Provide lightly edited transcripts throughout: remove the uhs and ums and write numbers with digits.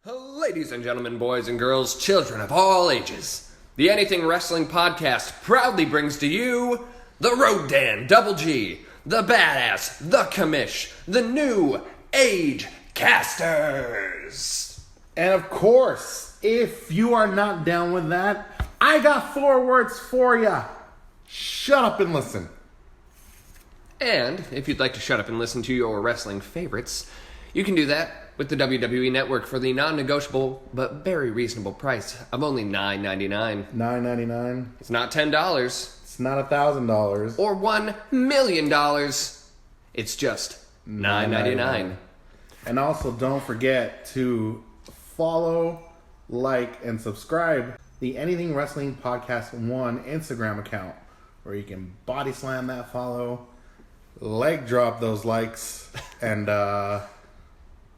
Ladies and gentlemen, boys and girls, children of all ages, the Anything Wrestling Podcast proudly brings to you the Road Dan, Double G, the Badass, the Commish, the New Age Casters. And of course, if you are not down with that, I got 4 words for ya. Shut up and listen. And if you'd like to shut up and listen to your wrestling favorites, you can do that with the WWE Network for the non-negotiable but very reasonable price of only $9.99. $9.99. It's not $10. It's not $1,000. Or $1 million. It's just $9.99. And also don't forget to follow, like, and subscribe the Anything Wrestling Podcast 1 Instagram account, where you can body slam that follow, leg drop those likes, and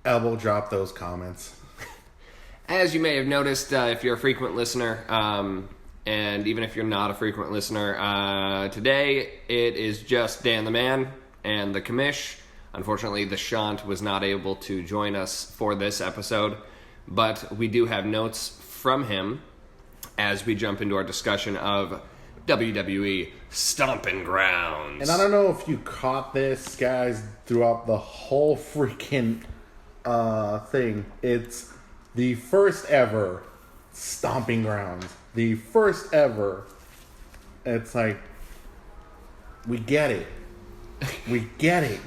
elbow drop those comments. As you may have noticed, if you're a frequent listener, and even if you're not a frequent listener, today it is just Dan the Man and the Commish. Unfortunately, the Shant was not able to join us for this episode, but we do have notes from him as we jump into our discussion of WWE Stomping Grounds. And I don't know if you caught this, guys, throughout the whole freaking thing. It's the first ever Stomping Grounds. The first ever. It's like, we get it. We get it.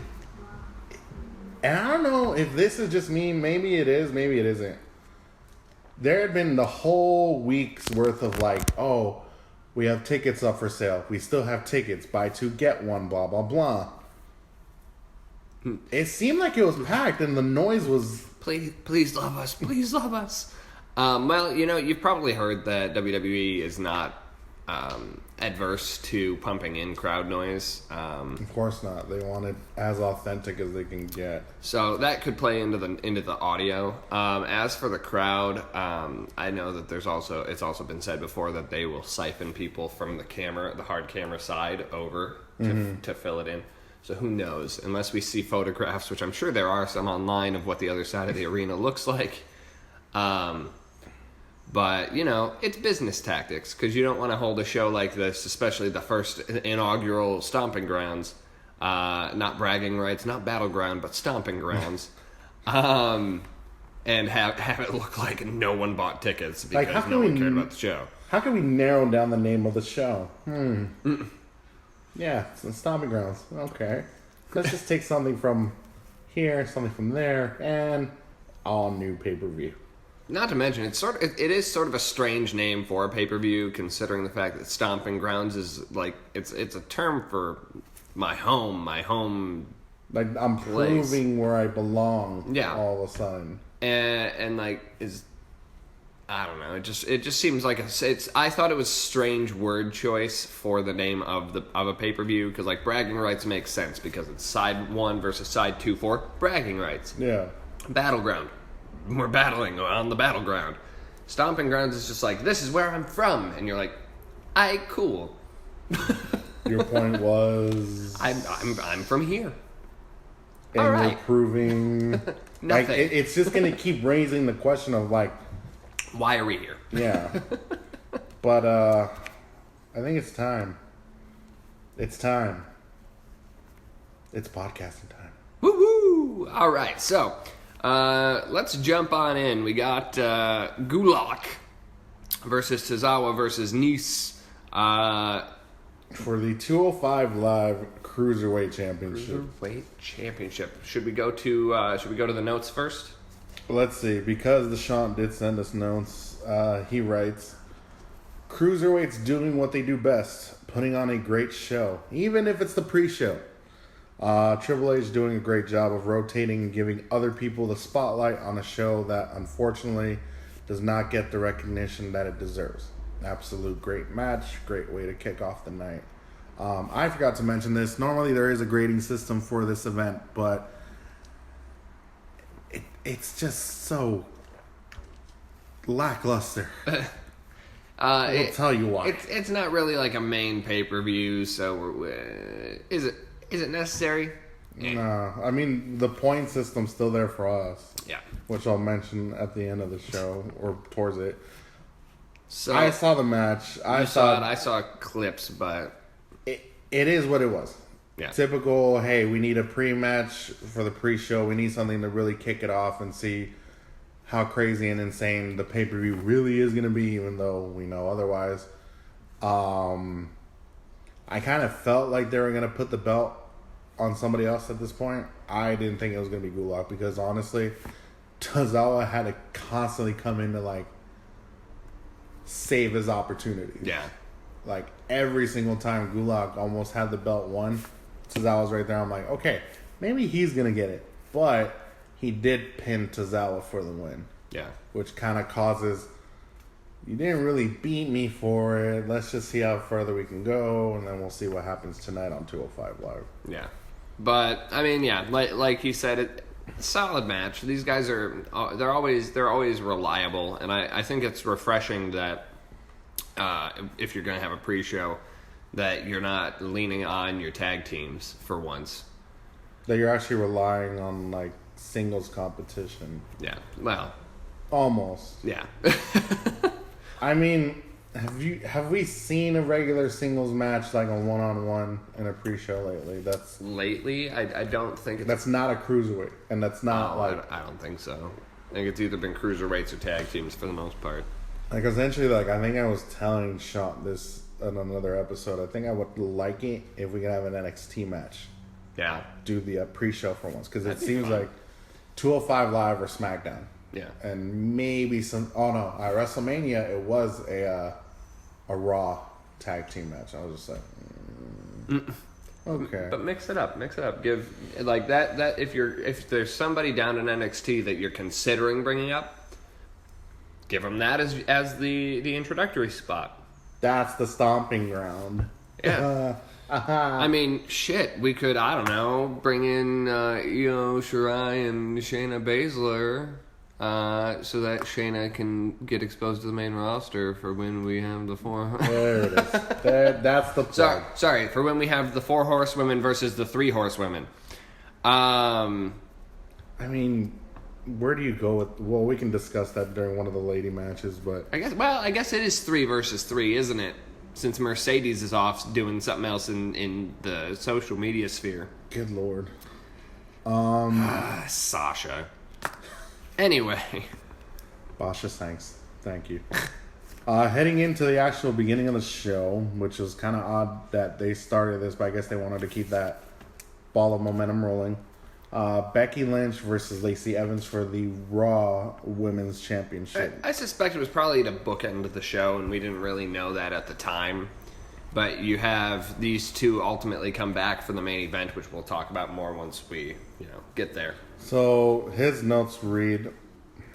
And I don't know if this is just me. Maybe it is. Maybe it isn't. There had been the whole week's worth of like, oh, we have tickets up for sale. We still have tickets. Buy 2, get 1, blah, blah, blah. It seemed like it was packed and the noise was... Please love us. Please love us. Well, you know, you've probably heard that WWE is not adverse to pumping in crowd noise. Of course not. They want it as authentic as they can get. So that could play into the audio. As for the crowd, I know that it's also been said before that they will siphon people from the hard camera side over to fill it in. So who knows? Unless we see photographs, which I'm sure there are some online of what the other side of the arena looks like. But, you know, it's business tactics, because you don't want to hold a show like this, especially the first inaugural Stomping Grounds, not bragging rights, not Battleground, but Stomping Grounds, and have it look like no one bought tickets because no one cared about the show. How can we narrow down the name of the show? Yeah, it's the Stomping Grounds. Okay. Let's just take something from here, something from there, and all new pay-per-view. Not to mention, it is sort of a strange name for a pay-per-view, considering the fact that Stomping Grounds is like it's a term for my home. Like I'm place. Proving where I belong. Yeah. All of a sudden. And like I don't know. It just seems like I thought it was strange word choice for the name of a pay-per-view, because like bragging rights makes sense because it's side 1 versus side 2 for bragging rights. Yeah. Battleground. We're battling on the battleground. Stomping Grounds is just like, this is where I'm from. And you're like, cool. Your point was... I'm from here. And all right. You're proving... Nothing. Like, it's just going to keep raising the question of like... Why are we here? Yeah. But I think it's time. It's time. It's podcasting time. Woo-woo! All right, so... let's jump on in. We got Gulak versus Tozawa versus Nice for the 205 Live Cruiserweight Championship. Should we go to the notes first? Let's see, because the Shant did send us notes. He writes, Cruiserweights doing what they do best, putting on a great show, even if it's the pre-show. Triple H doing a great job of rotating and giving other people the spotlight on a show that unfortunately does not get the recognition that it deserves. Absolute great match, great way to kick off the night. I forgot to mention this. Normally there is a grading system for this event, but it's just so lackluster. I'll tell you why. It's not really like a main pay-per-view, so is it necessary? No, I mean the point system's still there for us. Yeah. Which I'll mention at the end of the show or towards it. So I saw the match. I saw clips, but it is what it was. Yeah. Typical. Hey, we need a pre-match for the pre-show. We need something to really kick it off and see how crazy and insane the pay-per-view really is going to be, even though we know otherwise. I kind of felt like they were going to put the belt on somebody else at this point. I didn't think it was going to be Gulak because honestly, Tozawa had to constantly come in to like save his opportunities. Yeah. Like every single time Gulak almost had the belt won, Tozawa's right there. I'm like, okay, maybe he's going to get it. But he did pin Tozawa for the win. Yeah. Which kind of causes, you didn't really beat me for it. Let's just see how further we can go, and then we'll see what happens tonight on 205 Live. Yeah. But, I mean, yeah, like he said, solid match. These guys they're always reliable, and I think it's refreshing that if you're going to have a pre-show, that you're not leaning on your tag teams for once. That you're actually relying on, like, singles competition. Yeah, well. Almost. Yeah. I mean, have we seen a regular singles match, like a one-on-one in a pre-show lately? Lately? I don't think it's... That's not a cruiserweight, and that's not I don't think so. I think it's either been cruiserweights or tag teams for the most part. Like, essentially, like, I think I was telling Sean this in another episode. I think I would like it if we could have an NXT match. Yeah. Do the pre-show for once. Because it seems fun. like 205 Live or SmackDown. Yeah. And maybe some... Oh, no. At WrestleMania, it was a Raw tag team match. I was just like... Okay. But mix it up. Give... Like, that if there's somebody down in NXT that you're considering bringing up, give them that as the introductory spot. That's the stomping ground. Yeah. I mean, shit, we could, I don't know, bring in Io Shirai and Shayna Baszler so that Shayna can get exposed to the main roster for when we have the four... There it is. That's the plug. Sorry, for when we have the 4 horsewomen versus the 3 horsewomen. I mean, where do you go with... Well, we can discuss that during one of the lady matches, but... I guess it is 3 versus 3, isn't it? Since Mercedes is off doing something else in the social media sphere. Good Lord. Sasha. Anyway. Basha, thanks. Thank you. Heading into the actual beginning of the show, which was kind of odd that they started this, but I guess they wanted to keep that ball of momentum rolling. Becky Lynch versus Lacey Evans for the Raw Women's Championship. I suspect it was probably to bookend the show, and we didn't really know that at the time. But you have these two ultimately come back for the main event, which we'll talk about more once we, get there. So his notes read,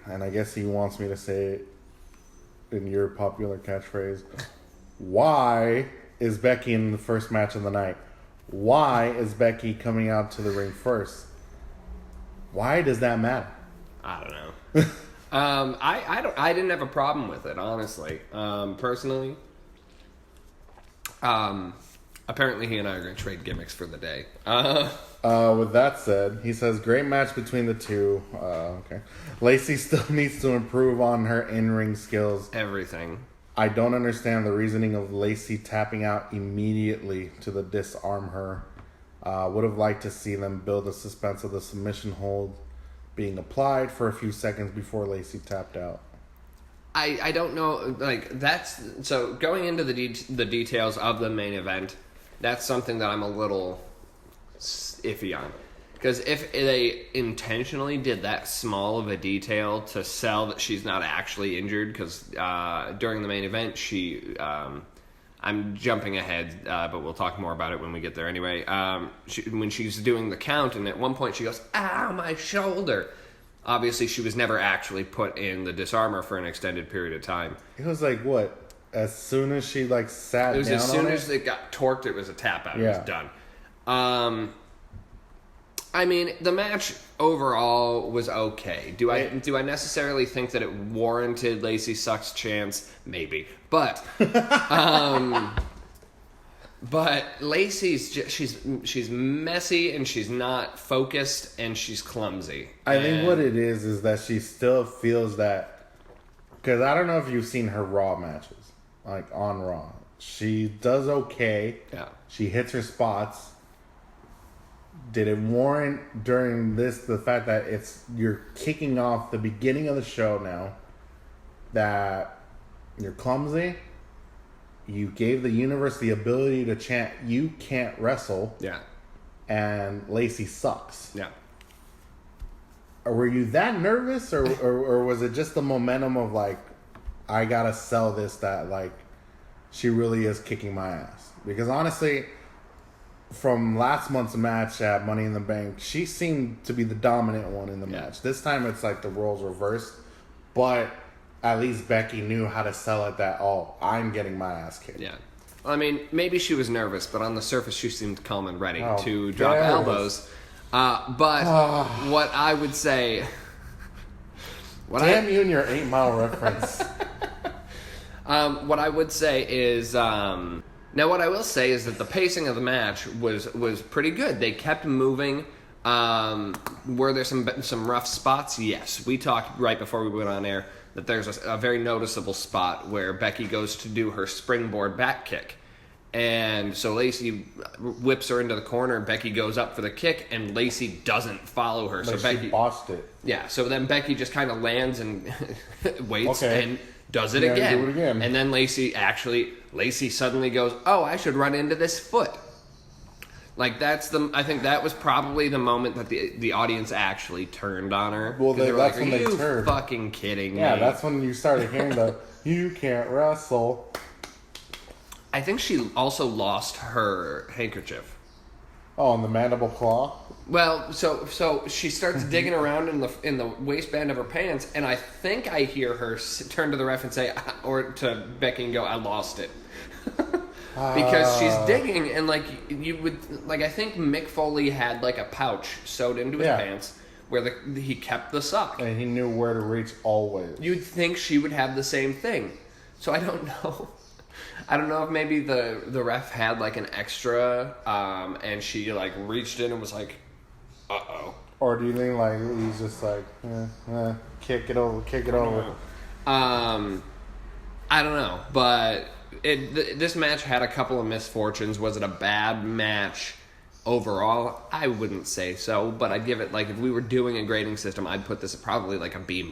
and I guess he wants me to say it in your popular catchphrase, why is Becky in the first match of the night? Why is Becky coming out to the ring first? Why does that matter? I don't know. I didn't have a problem with it, honestly. Personally. Apparently he and I are going to trade gimmicks for the day. With that said, he says, great match between the two. Okay. Lacey still needs to improve on her in-ring skills. Everything. I don't understand the reasoning of Lacey tapping out immediately to the disarm her. Would have liked to see them build a suspense of the submission hold being applied for a few seconds before Lacey tapped out. I don't know, like, that's... So, going into the details of the main event, that's something that I'm a little iffy on. Because if they intentionally did that small of a detail to sell that she's not actually injured, because during the main event, she... I'm jumping ahead, but we'll talk more about it when we get there anyway. When she's doing the count, and at one point she goes, ow, my shoulder. Obviously, she was never actually put in the disarmor for an extended period of time. It was like, what? As soon as she, like, sat down. It was as soon as it got torqued, it was a tap out. Yeah. It was done. I mean, the match overall was okay. Do I necessarily think that it warranted Lacey Suck's chance? Maybe. But But Lacey's she's messy and she's not focused and she's clumsy. I think what it is that she still feels that, because I don't know if you've seen her Raw matches, like on Raw. She does okay. Yeah. She hits her spots. Did it warrant during this the fact that you're kicking off the beginning of the show now that you're clumsy? You gave the universe the ability to chant, "You can't wrestle." Yeah. And Lacey sucks. Yeah. Or were you that nervous, or was it just the momentum of like, I gotta sell this, that like she really is kicking my ass? Because honestly, from last month's match at Money in the Bank, she seemed to be the dominant one in the match. This time it's like the roles reversed, but at least Becky knew how to sell it that, oh, I'm getting my ass kicked. Yeah. Well, I mean, maybe she was nervous, but on the surface she seemed calm and ready Oh, to drop elbows. But what I would say... Damn you and your 8 Mile reference. What I would say is... now, what I will say is that the pacing of the match was pretty good. They kept moving. Were there some rough spots? Yes. We talked right before we went on air that there's a very noticeable spot where Becky goes to do her springboard back kick. And so Lacey whips her into the corner, and Becky goes up for the kick, and Lacey doesn't follow her. Like so Becky she botched it. Yeah, so then Becky just kind of lands and waits and does it Yeah, again. do it again. And then Lacey suddenly goes, "Oh, I should run into this foot." Like I think that was probably the moment that the audience actually turned on her. Well, they were that's like, when they "Are you turned. fucking kidding me?" Yeah, that's when you started hearing the "You can't wrestle." I think she also lost her handkerchief. Oh, and the mandible claw. Well, so she starts digging around in the waistband of her pants, and I think I hear her turn to the ref and say, or to Becky and go, "I lost it," because she's digging, and like you would like. I think Mick Foley had like a pouch sewed into his pants where he kept the sock, and he knew where to reach always. You'd think she would have the same thing, so I don't know. I don't know if maybe the ref had like an extra, and she like reached in and was like, "Uh-oh." Or do you think like he's just like, kick it over? I don't know, but this match had a couple of misfortunes. Was it a bad match overall? I wouldn't say so, but I'd give it like if we were doing a grading system, I'd put this at probably like a B-.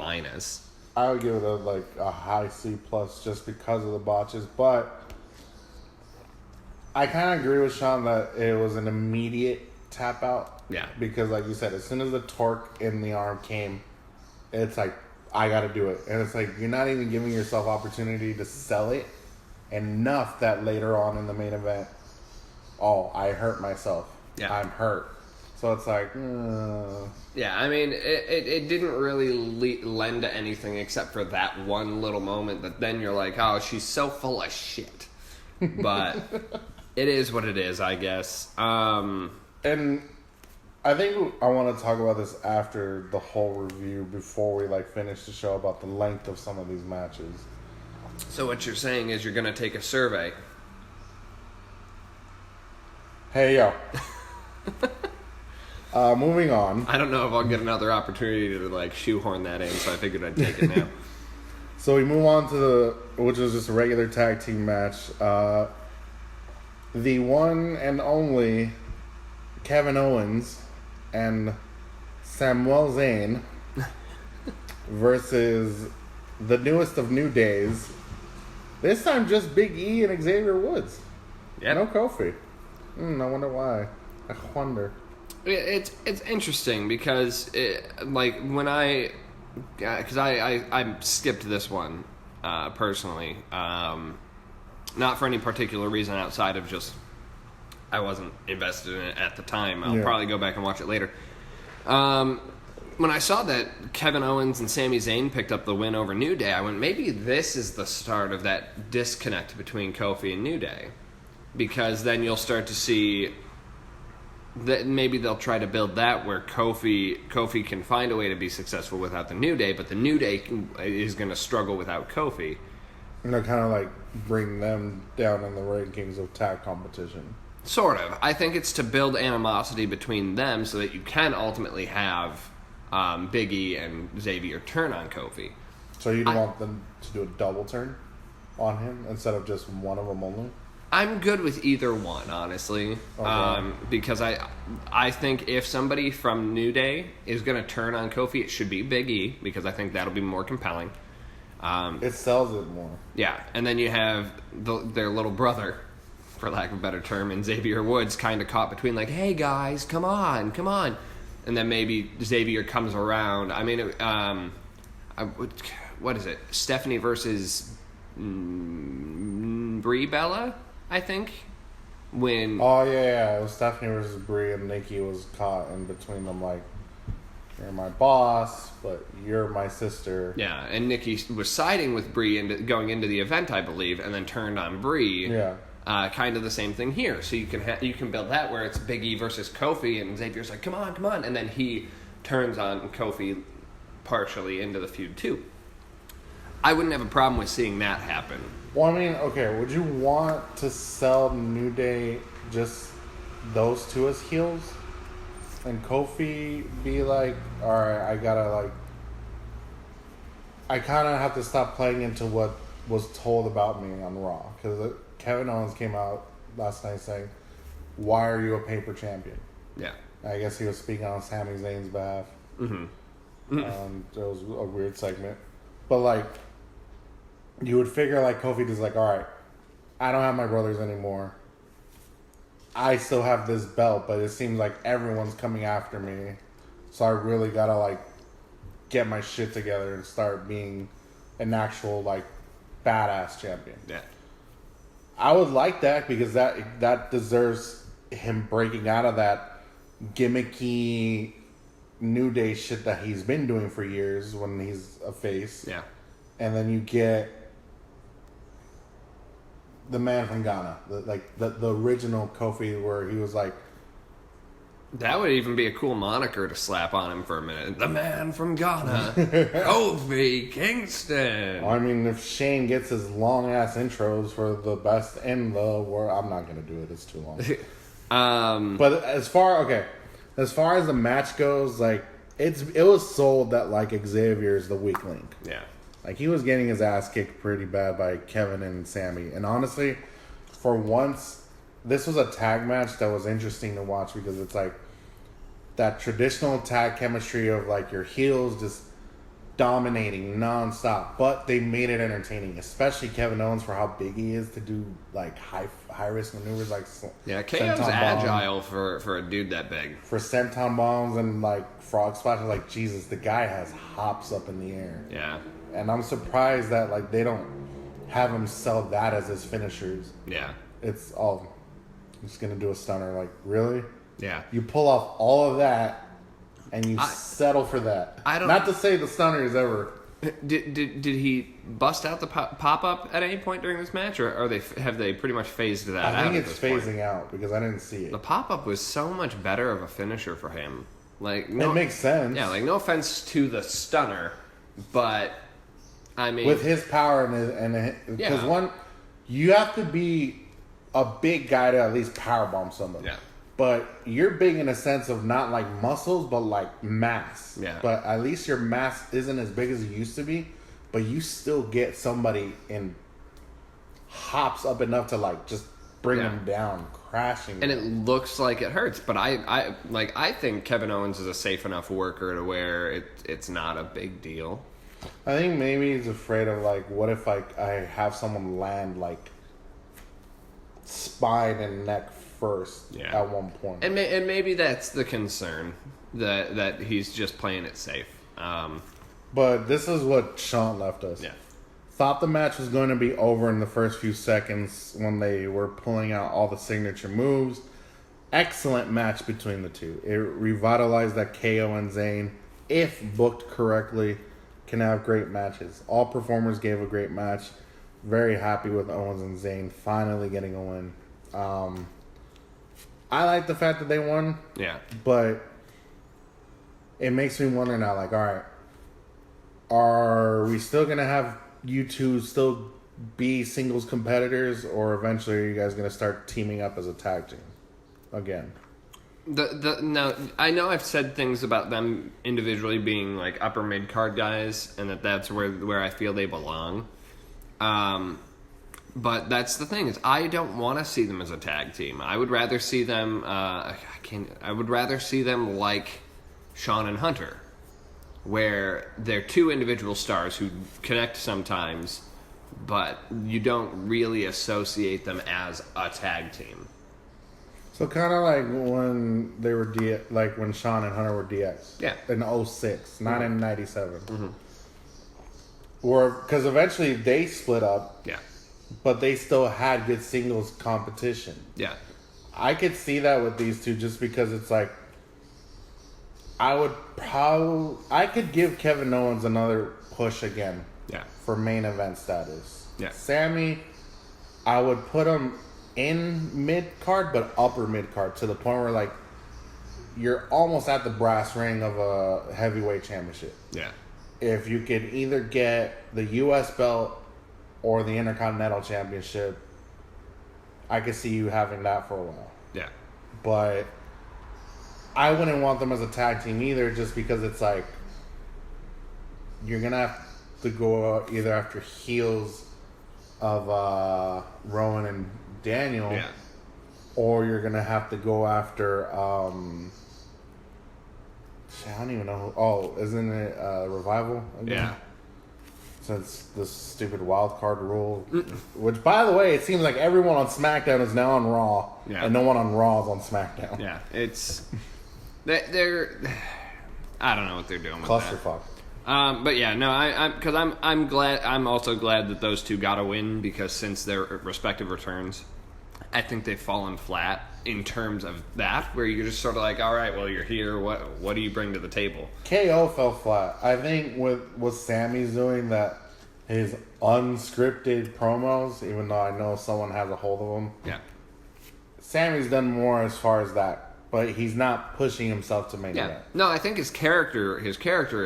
I would give it a high C+ just because of the botches, but I kind of agree with Sean that it was an immediate tap out. Yeah. Because like you said, as soon as the torque in the arm came, it's like, I got to do it. And it's like, you're not even giving yourself opportunity to sell it enough that later on in the main event, oh, I hurt myself. Yeah. I'm hurt. So it's like, Yeah, I mean, it didn't really lend to anything except for that one little moment that then you're like, oh, she's so full of shit. But it is what it is, I guess. And I think I want to talk about this after the whole review before we finish the show about the length of some of these matches. So what you're saying is you're going to take a survey. Hey, yo. Moving on. I don't know if I'll get another opportunity to shoehorn that in, so I figured I'd take it now. So we move on to which was just a regular tag team match. The one and only Kevin Owens and Samuel Zayn versus the newest of New Days. This time just Big E and Xavier Woods. Yeah. No Kofi. I wonder why. I wonder. It's interesting because when I skipped this one personally, not for any particular reason outside of just I wasn't invested in it at the time. I'll probably go back and watch it later. When I saw that Kevin Owens and Sami Zayn picked up the win over New Day, I went, maybe this is the start of that disconnect between Kofi and New Day, because then you'll start to see that maybe they'll try to build that where Kofi can find a way to be successful without the New Day, but the New Day is going to struggle without Kofi. And they kind of like bring them down in the rankings of tag competition. Sort of. I think it's to build animosity between them so that you can ultimately have Big E and Xavier turn on Kofi. So you don't want them to do a double turn on him instead of just one of them only? I'm good with either one, honestly, because I think if somebody from New Day is going to turn on Kofi, it should be Big E, because I think that'll be more compelling. It sells it more. Yeah, and then you have their little brother, for lack of a better term, and Xavier Woods kind of caught between, like, hey guys, come on. And then maybe Xavier comes around. I mean, what is it? Stephanie versus Brie Bella, I think. Oh yeah, it was Stephanie versus Brie, and Nikki was caught in between them, like, you're my boss, but you're my sister. Yeah, and Nikki was siding with Brie going into the event, I believe, and then turned on Brie. Yeah. Kind of the same thing here. So you can build that where it's Big E versus Kofi, and Xavier's like, come on, and then he turns on Kofi partially into the feud too. I wouldn't have a problem with seeing that happen. Well, I mean, okay, would you want to sell New Day just those two as heels? And Kofi be like, alright, I gotta, like, I kind of have to stop playing into what was told about me on Raw. Because Kevin Owens came out last night saying, why are you a paper champion? Yeah. I guess he was speaking on Sami Zayn's behalf. Mm-hmm. It was a weird segment. But, like, you would figure, like, Kofi is like, alright, I don't have my brothers anymore. I still have this belt, but it seems like everyone's coming after me. So I really gotta, like, get my shit together and start being an actual, like, badass champion. Yeah. I would like that because that deserves him breaking out of that gimmicky New Day shit that he's been doing for years when he's a face. Yeah. And then you get the man from Ghana, the original Kofi, where he was like, that would even be a cool moniker to slap on him for a minute. The man from Ghana, Kofi Kingston. I mean, if Shane gets his long ass intros for the best in the world, I'm not gonna do it. It's too long. But as far as the match goes, like it was sold that like Xavier is the weak link. Yeah. Like, he was getting his ass kicked pretty bad by Kevin and Sami. And honestly, for once, this was a tag match that was interesting to watch because it's like that traditional tag chemistry of like your heels just dominating nonstop. But they made it entertaining, especially Kevin Owens for how big he is to do like high risk maneuvers like yeah, KO's agile for a dude that big. For senton bombs and like frog splashes, like Jesus, the guy has hops up in the air. Yeah. And I'm surprised that like they don't have him sell that as his finishers. Yeah. It's all just gonna do a stunner. Like, really? Yeah. You pull off all of that and you settle for that. I don't. Not to say the stunner is ever. Did he bust out the pop up at any point during this match, or have they pretty much phased that out? I think it's phasing point? out because I didn't see it. The pop up was so much better of a finisher for him. Like, it makes sense. Yeah, like no offense to the stunner, but. I mean, with his power because one, you have to be a big guy to at least powerbomb somebody. Yeah. But you're big in a sense of not like muscles, but like mass. Yeah. But at least your mass isn't as big as it used to be. But you still get somebody in hops up enough to like just bring them down, crashing. And it looks like it hurts, but I think Kevin Owens is a safe enough worker to where it's not a big deal. I think maybe he's afraid of like, what if I have someone land like spine and neck first at one point, and maybe that's the concern that he's just playing it safe. But this is what Sean left us. Yeah, thought the match was going to be over in the first few seconds when they were pulling out all the signature moves. Excellent match between the two. It revitalized that KO and Zayn, if booked correctly, can have great matches. All performers gave a great match. Very happy with Owens and Zayn finally getting a win. I like the fact that they won. Yeah. But it makes me wonder now, like, all right, are we still going to have you two still be singles competitors, or eventually are you guys going to start teaming up as a tag team again? No, I know I've said things about them individually being like upper mid card guys, and that's where I feel they belong. But that's the thing, is I don't want to see them as a tag team. I would rather see them. I would rather see them like Sean and Hunter, where they're two individual stars who connect sometimes, but you don't really associate them as a tag team. So kind of like when they were like when Sean and Hunter were DX. Yeah. In 06, not in 97. Mm-hmm. Or because eventually they split up. Yeah. But they still had good singles competition. Yeah. I could see that with these two just because it's like I could give Kevin Owens another push again. Yeah. For main event status. Yeah. Sammy, I would put him in mid card, but upper mid card, to the point where like you're almost at the brass ring of a heavyweight championship. Yeah. If you could either get the U.S. belt or the Intercontinental Championship, I could see you having that for a while. Yeah. But I wouldn't want them as a tag team either, just because it's like you're going to have to go either after heels of Rowan and Daniel, Yeah. or you're going to have to go after... I don't even know. Isn't it Revival again? Yeah. Since the stupid wild card rule, which, by the way, it seems like everyone on SmackDown is now on Raw, and no one on Raw is on SmackDown. Yeah, it's they're I don't know what they're doing with Clusterfuck. that. But yeah, no, I'm glad. I'm also glad that those two got a win, because since their respective returns, I think they've fallen flat in terms of that, where you're just sort of like, all right, well, you're here. What do you bring to the table? KO fell flat. I think with what Sammy's doing, that his unscripted promos, even though I know someone has a hold of them. Yeah. Sammy's done more as far as that, but he's not pushing himself to main event. No, I think his character has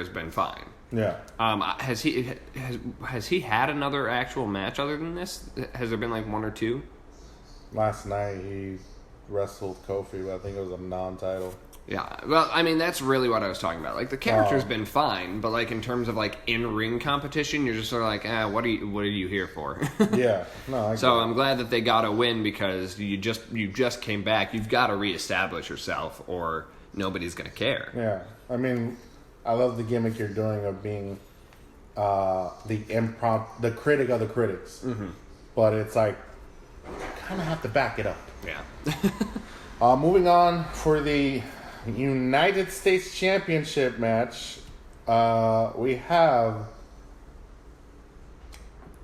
been fine. Yeah. Has he had another actual match other than this? Has there been like one or two? Last night he wrestled Kofi, but I think it was a non-title. Yeah, well, I mean, that's really what I was talking about. Like, the character's been fine, but like in terms of like in-ring competition, you're just sort of like, what are you here for? Yeah, no. So I'm glad that they got a win, because you just came back. You've got to reestablish yourself, or nobody's gonna care. Yeah, I mean, I love the gimmick you're doing of being the critic of the critics, but it's like you kind of have to back it up. Yeah. Moving on for the United States Championship match, we have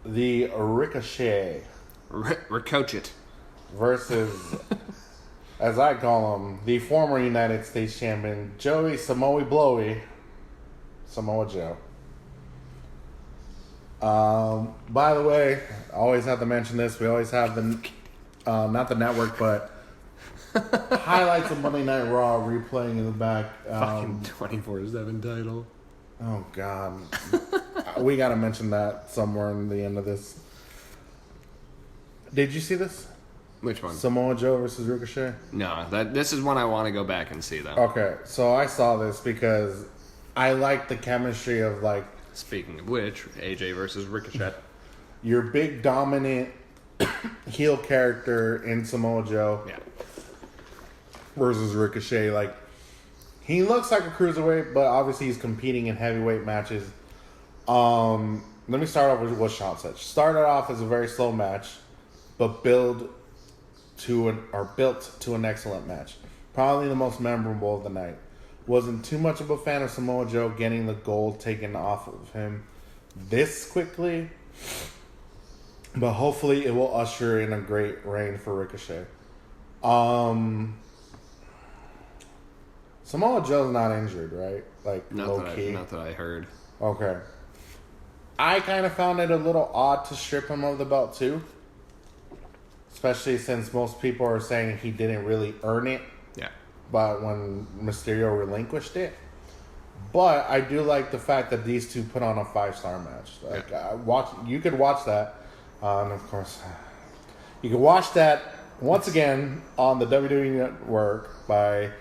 the Ricochet Ricochet versus, as I call him, the former United States Champion, Joey Samoa Blowy, Samoa Joe. By the way, I always have to mention this. We always have the, not the network, but highlights of Monday Night Raw replaying in the back. Fucking 24/7 title. Oh, God. We got to mention that somewhere in the end of this. Did you see this? Which one? Samoa Joe versus Ricochet? No, this is one I want to go back and see, though. Okay, so I saw this because I like the chemistry of, like... Speaking of which, AJ versus Ricochet. Your big, dominant heel character in Samoa Joe. Yeah. Versus Ricochet. Like, he looks like a cruiserweight, but obviously he's competing in heavyweight matches. Let me start off with what Sean said. Started off as a very slow match, but built to an excellent match. Probably the most memorable of the night. Wasn't too much of a fan of Samoa Joe getting the gold taken off of him this quickly, but hopefully it will usher in a great reign for Ricochet. Samoa Joe's not injured, right? Like, low key. Not that I heard. Okay. I kind of found it a little odd to strip him of the belt too, especially since most people are saying he didn't really earn it. Yeah. But when Mysterio relinquished it. But I do like the fact that these two put on a 5-star match. Like, you could watch that And of course, you can watch that once again on the WWE Network by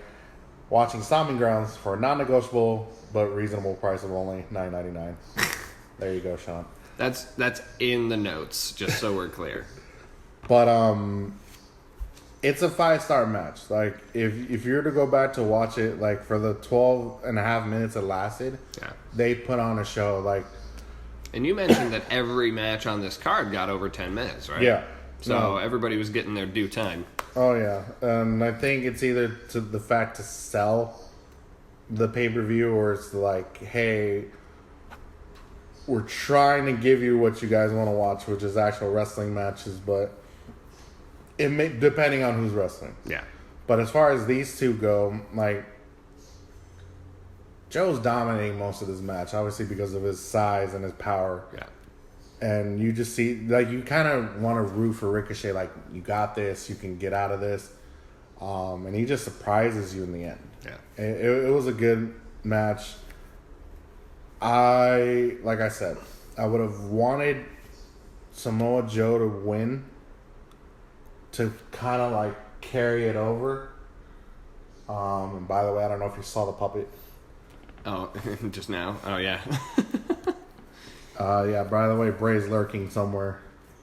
watching Stomping Grounds for a non-negotiable but reasonable price of only $9.99. There you go, Sean. That's in the notes, just so we're clear. But it's a 5-star match. Like if you were to go back to watch it, like for the 12 and a half minutes it lasted, they put on a show. Like, and you mentioned that every match on this card got over 10 minutes, right? Yeah. So everybody was getting their due time. Oh yeah, and I think it's either to the fact to sell the pay-per-view, or it's like, hey, we're trying to give you what you guys want to watch, which is actual wrestling matches, but it may, depending on who's wrestling. Yeah. But as far as these two go, like, Joe's dominating most of this match, obviously because of his size and his power. Yeah. And you just see, like, you kind of want to root for Ricochet, like, you got this, you can get out of this. And he just surprises you in the end. Yeah. It was a good match. Like I said, I would have wanted Samoa Joe to win to kind of, like, carry it over. And by the way, I don't know if you saw the puppet. Oh, just now? Oh, yeah. Yeah, by the way, Bray's lurking somewhere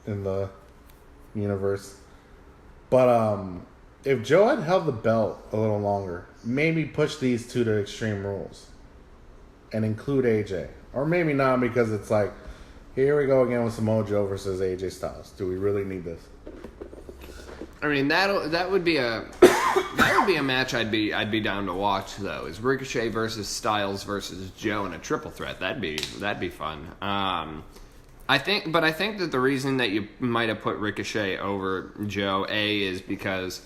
in the universe. But if Joe had held the belt a little longer, maybe push these two to Extreme Rules and include AJ. Or maybe not, because it's like, here we go again with Samoa Joe versus AJ Styles. Do we really need this? I mean, that would be a match I'd be down to watch, though. Is Ricochet versus Styles versus Joe in a triple threat? That'd be fun. I think that the reason that you might have put Ricochet over Joe is because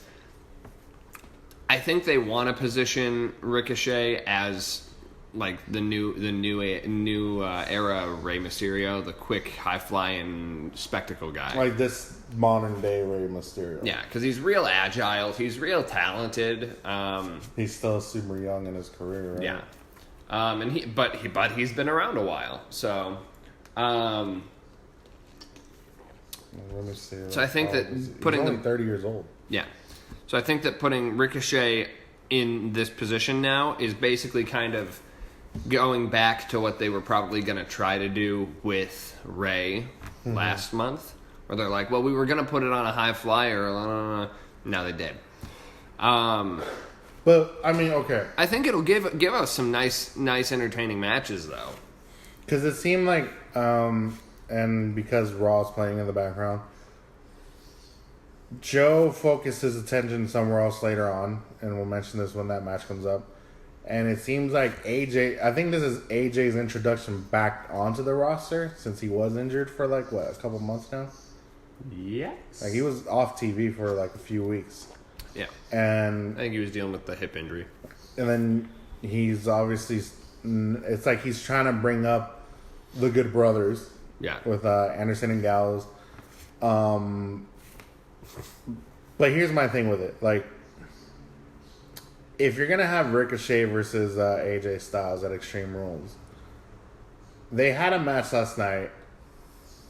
I think they want to position Ricochet as like the new era Rey Mysterio, the quick, high flying spectacle guy, like this modern day Rey Mysterio. Yeah, because he's real agile, he's real talented. He's still super young in his career. Right? Yeah, and he's been around a while, so. Let me see. So I think that he's putting 30 years old. Yeah, so I think that putting Ricochet in this position now is basically kind of going back to what they were probably going to try to do with Ray last month, where they're like, well, we were going to put it on a high flyer. Now they did. But, I mean, okay. I think it'll give us some nice entertaining matches, though. Because it seemed like, and because Raw's playing in the background, Joe focused his attention somewhere else later on, and we'll mention this when that match comes up. And it seems like AJ, I think this is AJ's introduction back onto the roster, since he was injured for like, a couple months now? Yes. Like, he was off TV for like a few weeks. Yeah. And I think he was dealing with the hip injury. And then he's obviously, it's like he's trying to bring up the Good Brothers. Yeah. With Anderson and Gallows. But here's my thing with it. Like, if you're going to have Ricochet versus AJ Styles at Extreme Rules, they had a match last night.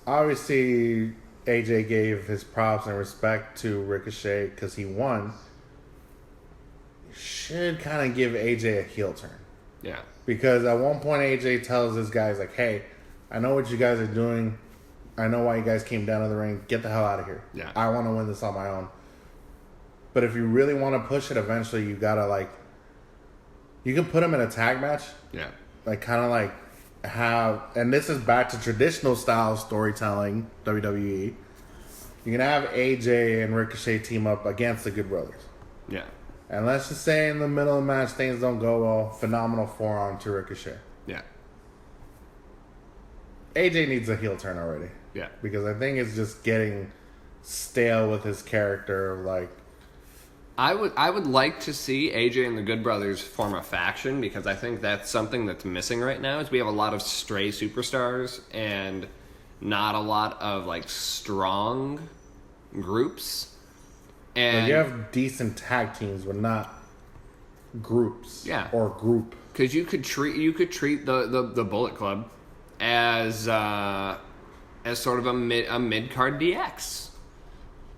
Obviously, AJ gave his props and respect to Ricochet because he won. You should kind of give AJ a heel turn. Yeah. Because at one point, AJ tells his guys, like, hey, I know what you guys are doing. I know why you guys came down to the ring. Get the hell out of here. Yeah. I want to win this on my own. But if you really want to push it, eventually you got to, like, you can put him in a tag match. Yeah. Like, kind of like have, and this is back to traditional style storytelling, WWE. You can have AJ and Ricochet team up against the Good Brothers. Yeah. And let's just say in the middle of the match, things don't go well. Phenomenal forearm to Ricochet. Yeah. AJ needs a heel turn already. Yeah. Because I think it's just getting stale with his character. Like, I would like to see AJ and the Good Brothers form a faction, because I think that's something that's missing right now. Is we have a lot of stray superstars and not a lot of like strong groups. And like, you have decent tag teams, but not groups. Yeah. Or group. Because you could treat the Bullet Club as as sort of a mid card DX.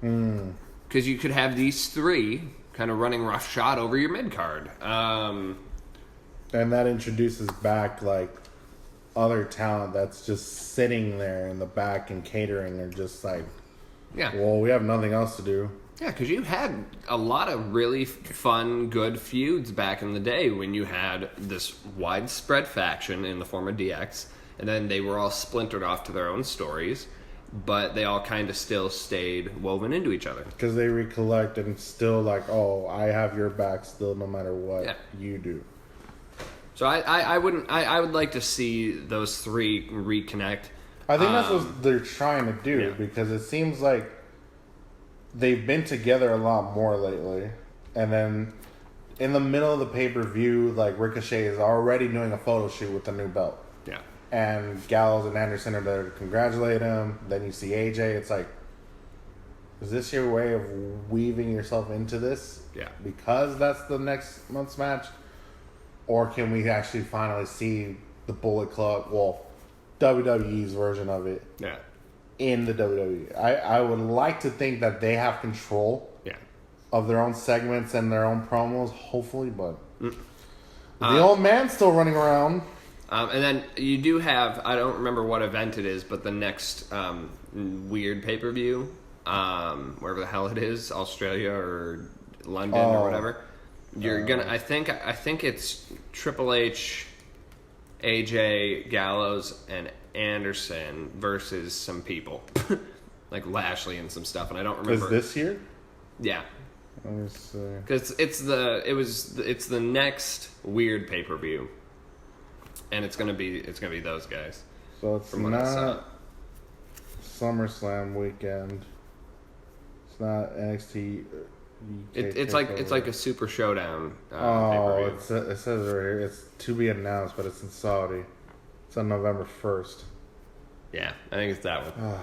Because you could have these three kind of running roughshod over your mid card. And that introduces back like other talent that's just sitting there in the back and catering or just like, well, we have nothing else to do. Yeah, because you had a lot of really fun, good feuds back in the day when you had this widespread faction in the form of DX, and then they were all splintered off to their own stories, but they all kind of still stayed woven into each other. Because they recollect and still like, oh, I have your back still no matter what you do. So I would like to see those three reconnect. I think that's what they're trying to do because it seems like they've been together a lot more lately. And then in the middle of the pay-per-view, like Ricochet is already doing a photo shoot with the new belt. Yeah. And Gallows and Anderson are there to congratulate him. Then you see AJ. It's like, is this your way of weaving yourself into this? Yeah. Because that's the next month's match? Or can we actually finally see the Bullet Club, well, WWE's version of it in the WWE? I would like to think that they have control of their own segments and their own promos, hopefully, but the old man's still running around. And then you do have, I don't remember what event it is, but the next weird pay-per-view, wherever the hell it is, Australia or London or whatever. You're gonna. I think it's Triple H, AJ, Gallows, and Anderson versus some people, like Lashley and some stuff. And I don't remember. Is this year? Yeah. Let me see. Because it's the next weird pay-per-view, and it's gonna be those guys. So it's not SummerSlam weekend. It's not NXT. It's like a Super Showdown. It says right here it's to be announced, but it's in Saudi. It's on November 1st. Yeah, I think it's that one.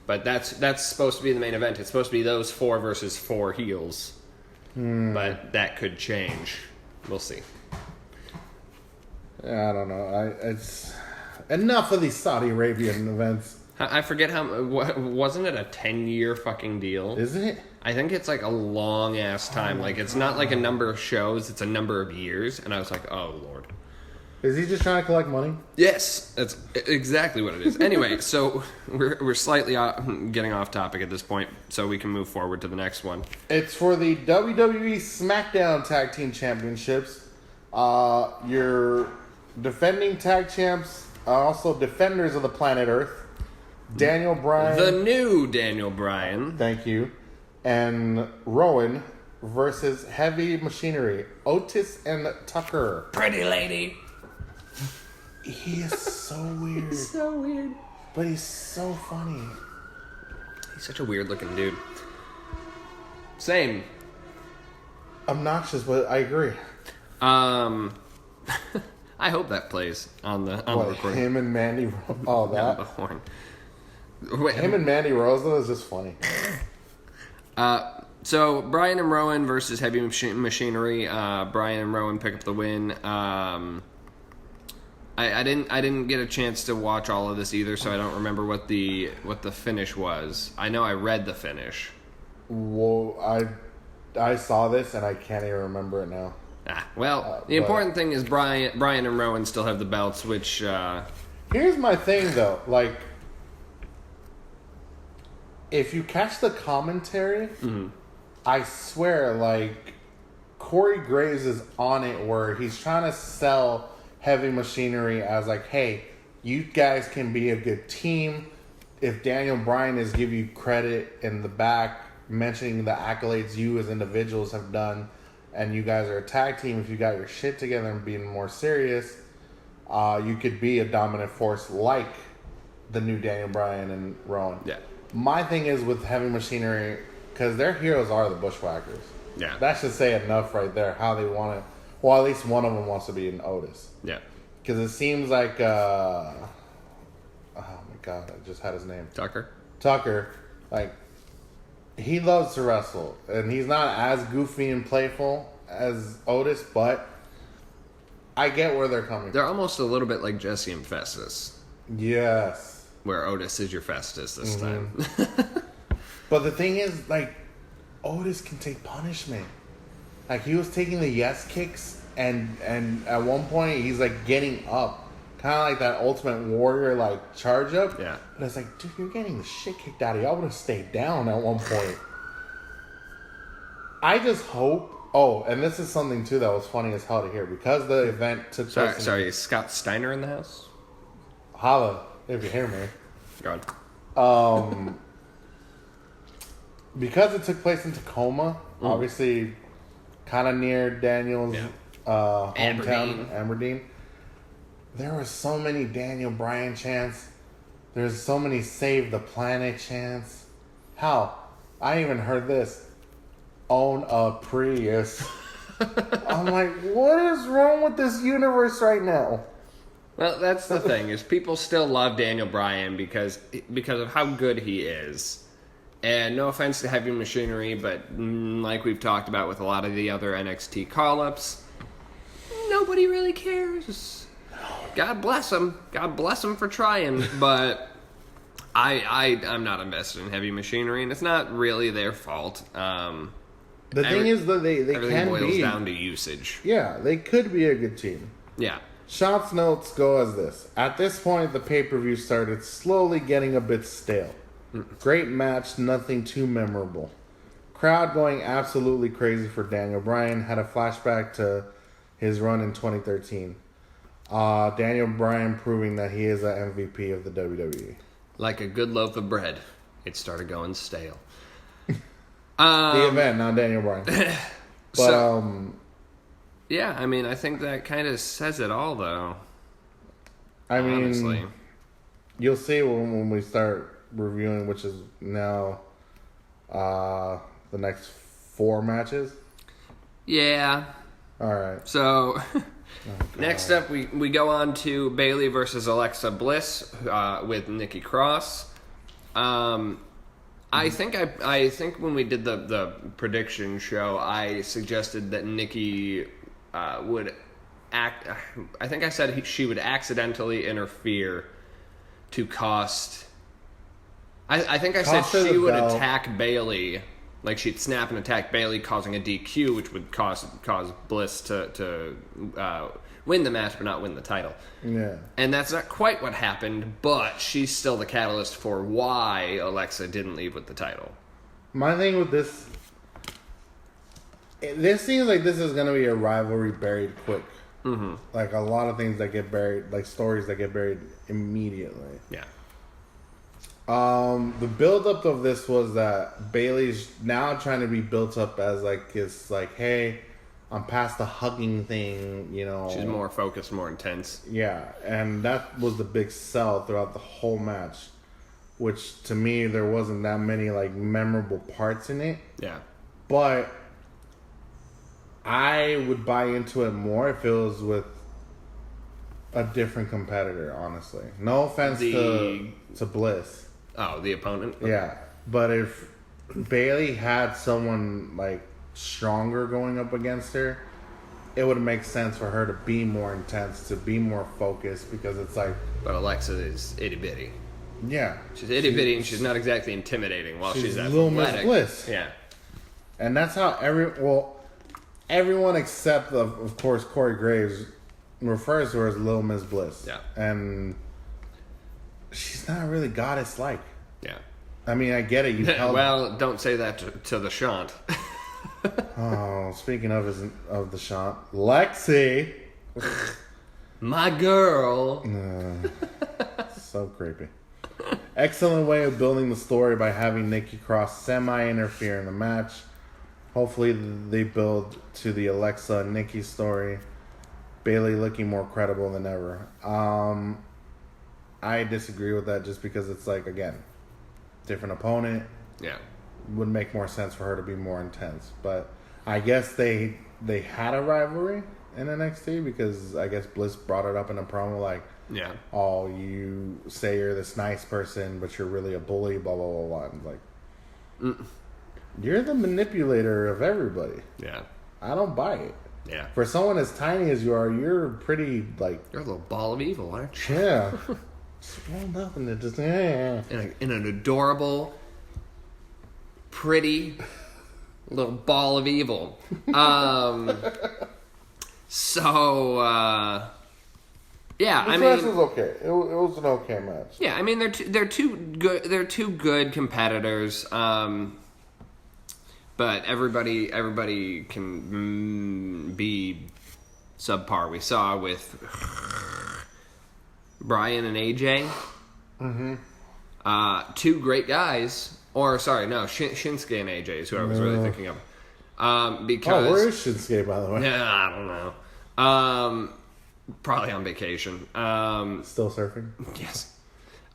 But that's supposed to be the main event. It's supposed to be those 4 versus 4 heels. But that could change. We'll see. Yeah, I don't know. It's enough of these Saudi Arabian events. I forget wasn't it a 10-year fucking deal? Is it? I think it's like a long ass time. Like it's not like a number of shows; it's a number of years. And I was like, "Oh Lord." Is he just trying to collect money? Yes, that's exactly what it is. Anyway, so we're slightly getting off topic at this point, so we can move forward to the next one. It's for the WWE SmackDown Tag Team Championships. Your defending tag champs are also defenders of the planet Earth. Daniel Bryan. The new Daniel Bryan. Thank you. And Rowan versus Heavy Machinery. Otis and Tucker. Pretty lady. He is so weird. He's so weird. But he's so funny. He's such a weird looking dude. Same. Obnoxious, but I agree. I hope that plays on the recording. Him and Mandy. Oh, that. The horn. Wait, him and Mandy Rose though is just funny. So Bryan and Rowan versus Heavy Machinery. Bryan and Rowan pick up the win. I didn't get a chance to watch all of this either, so I don't remember what the finish was. I know I read the finish. Well, I saw this and I can't even remember it now. The important thing is Bryan and Rowan still have the belts, which. Here's my thing though, like. If you catch the commentary, I swear, like, Corey Graves is on it where he's trying to sell Heavy Machinery as, like, hey, you guys can be a good team. If Daniel Bryan is giving you credit in the back, mentioning the accolades you as individuals have done, and you guys are a tag team, if you got your shit together and being more serious, you could be a dominant force like the new Daniel Bryan and Rowan. Yeah. My thing is with Heavy Machinery, because their heroes are the Bushwhackers. Yeah. That should say enough right there, how they want to... Well, at least one of them wants to be an Otis. Yeah. Because it seems like... oh, my God, I just had his name. Tucker. Like, he loves to wrestle. And he's not as goofy and playful as Otis, but I get where they're coming from. They're almost a little bit like Jesse and Festus. Yes. where Otis is your Festus this time. But the thing is, like, Otis can take punishment. Like, he was taking the yes kicks, and at one point, he's, like, getting up. Kind of like that Ultimate Warrior, like, charge up. Yeah. But it's like, dude, you're getting the shit kicked out of you. I would have stayed down at one point. I just hope... Oh, and this is something, too, that was funny as hell to hear. Because the event took place... Sorry, is Scott Steiner in the house? Holla, if you hear me. Go on. Because it took place in Tacoma, obviously kind of near Daniel's hometown, Aberdeen. There were so many Daniel Bryan chants. There's so many Save the Planet chants. Hell, I even heard this. Own a Prius. I'm like, what is wrong with this universe right now? Well, that's the thing, is people still love Daniel Bryan because of how good he is. And no offense to Heavy Machinery, but like we've talked about with a lot of the other NXT call-ups, nobody really cares. God bless him. God bless him for trying. But I'm not invested in Heavy Machinery, and it's not really their fault. The thing is that they everything can boils be down to usage. Yeah, they could be a good team. Yeah. Shot's notes go as this. At this point, the pay-per-view started slowly getting a bit stale. Great match, nothing too memorable. Crowd going absolutely crazy for Daniel Bryan. Had a flashback to his run in 2013. Daniel Bryan proving that he is an MVP of the WWE. Like a good loaf of bread, it started going stale. The event, not Daniel Bryan. But, yeah, I mean, I think that kind of says it all, though. I mean, honestly. You'll see when we start reviewing, which is now the next 4 matches. Yeah. All right. So, next up, we go on to Bayley versus Alexa Bliss with Nikki Cross. I think when we did the prediction show, I suggested that Nikki would act. I think I said she would accidentally interfere to cost. I think I said she would attack Bayley, like she'd snap and attack Bayley, causing a DQ, which would cause Bliss to win the match but not win the title. Yeah. And that's not quite what happened, but she's still the catalyst for why Alexa didn't leave with the title. My thing with this seems like this is going to be a rivalry buried quick. Mm-hmm. Like a lot of things that get buried, like stories that get buried immediately. Yeah. The build-up of this was that Bayley's now trying to be built up as like, it's like, hey, I'm past the hugging thing, you know. She's more focused, more intense. Yeah, and that was the big sell throughout the whole match, which to me, there wasn't that many like memorable parts in it. Yeah. But I would buy into it more if it was with a different competitor, honestly. No offense to Bliss. Oh, the opponent? Okay. Yeah, but if Bayley had someone like stronger going up against her, it would make sense for her to be more intense, to be more focused, because it's like... But Alexa is itty-bitty. Yeah. She's itty-bitty and she's not exactly intimidating while she's athletic. Little Miss Bliss. Yeah. And that's how everyone except, of course, Corey Graves refers to her as Little Miss Bliss. Yeah. And she's not really goddess-like. Yeah. I mean, I get it. You well, don't say that to the Shant. Oh, speaking of the shot, Lexi. My girl. So creepy. Excellent way of building the story by having Nikki Cross semi-interfere in the match. Hopefully they build to the Alexa and Nikki story. Bayley looking more credible than ever. I disagree with that just because it's like, again, different opponent. Yeah. Would make more sense for her to be more intense. But I guess they had a rivalry in NXT because I guess Bliss brought it up in a promo like, yeah, oh, you say you're this nice person, but you're really a bully, blah, blah, blah, blah. And like, you're the manipulator of everybody. Yeah. I don't buy it. Yeah. For someone as tiny as you are, you're pretty, like... You're a little ball of evil, aren't you? Yeah. rolled up and it just in an adorable, pretty little ball of evil. Yeah, this match was okay. It was an okay match. Yeah, I mean they're two good. They're two good competitors. But everybody can be subpar. We saw with Brian and AJ. Mm-hmm. Two great guys. Or sorry, no, Shinsuke and AJ is who I was really thinking of. Because where is Shinsuke, by the way? Yeah, I don't know. Probably on vacation. Still surfing? Yes.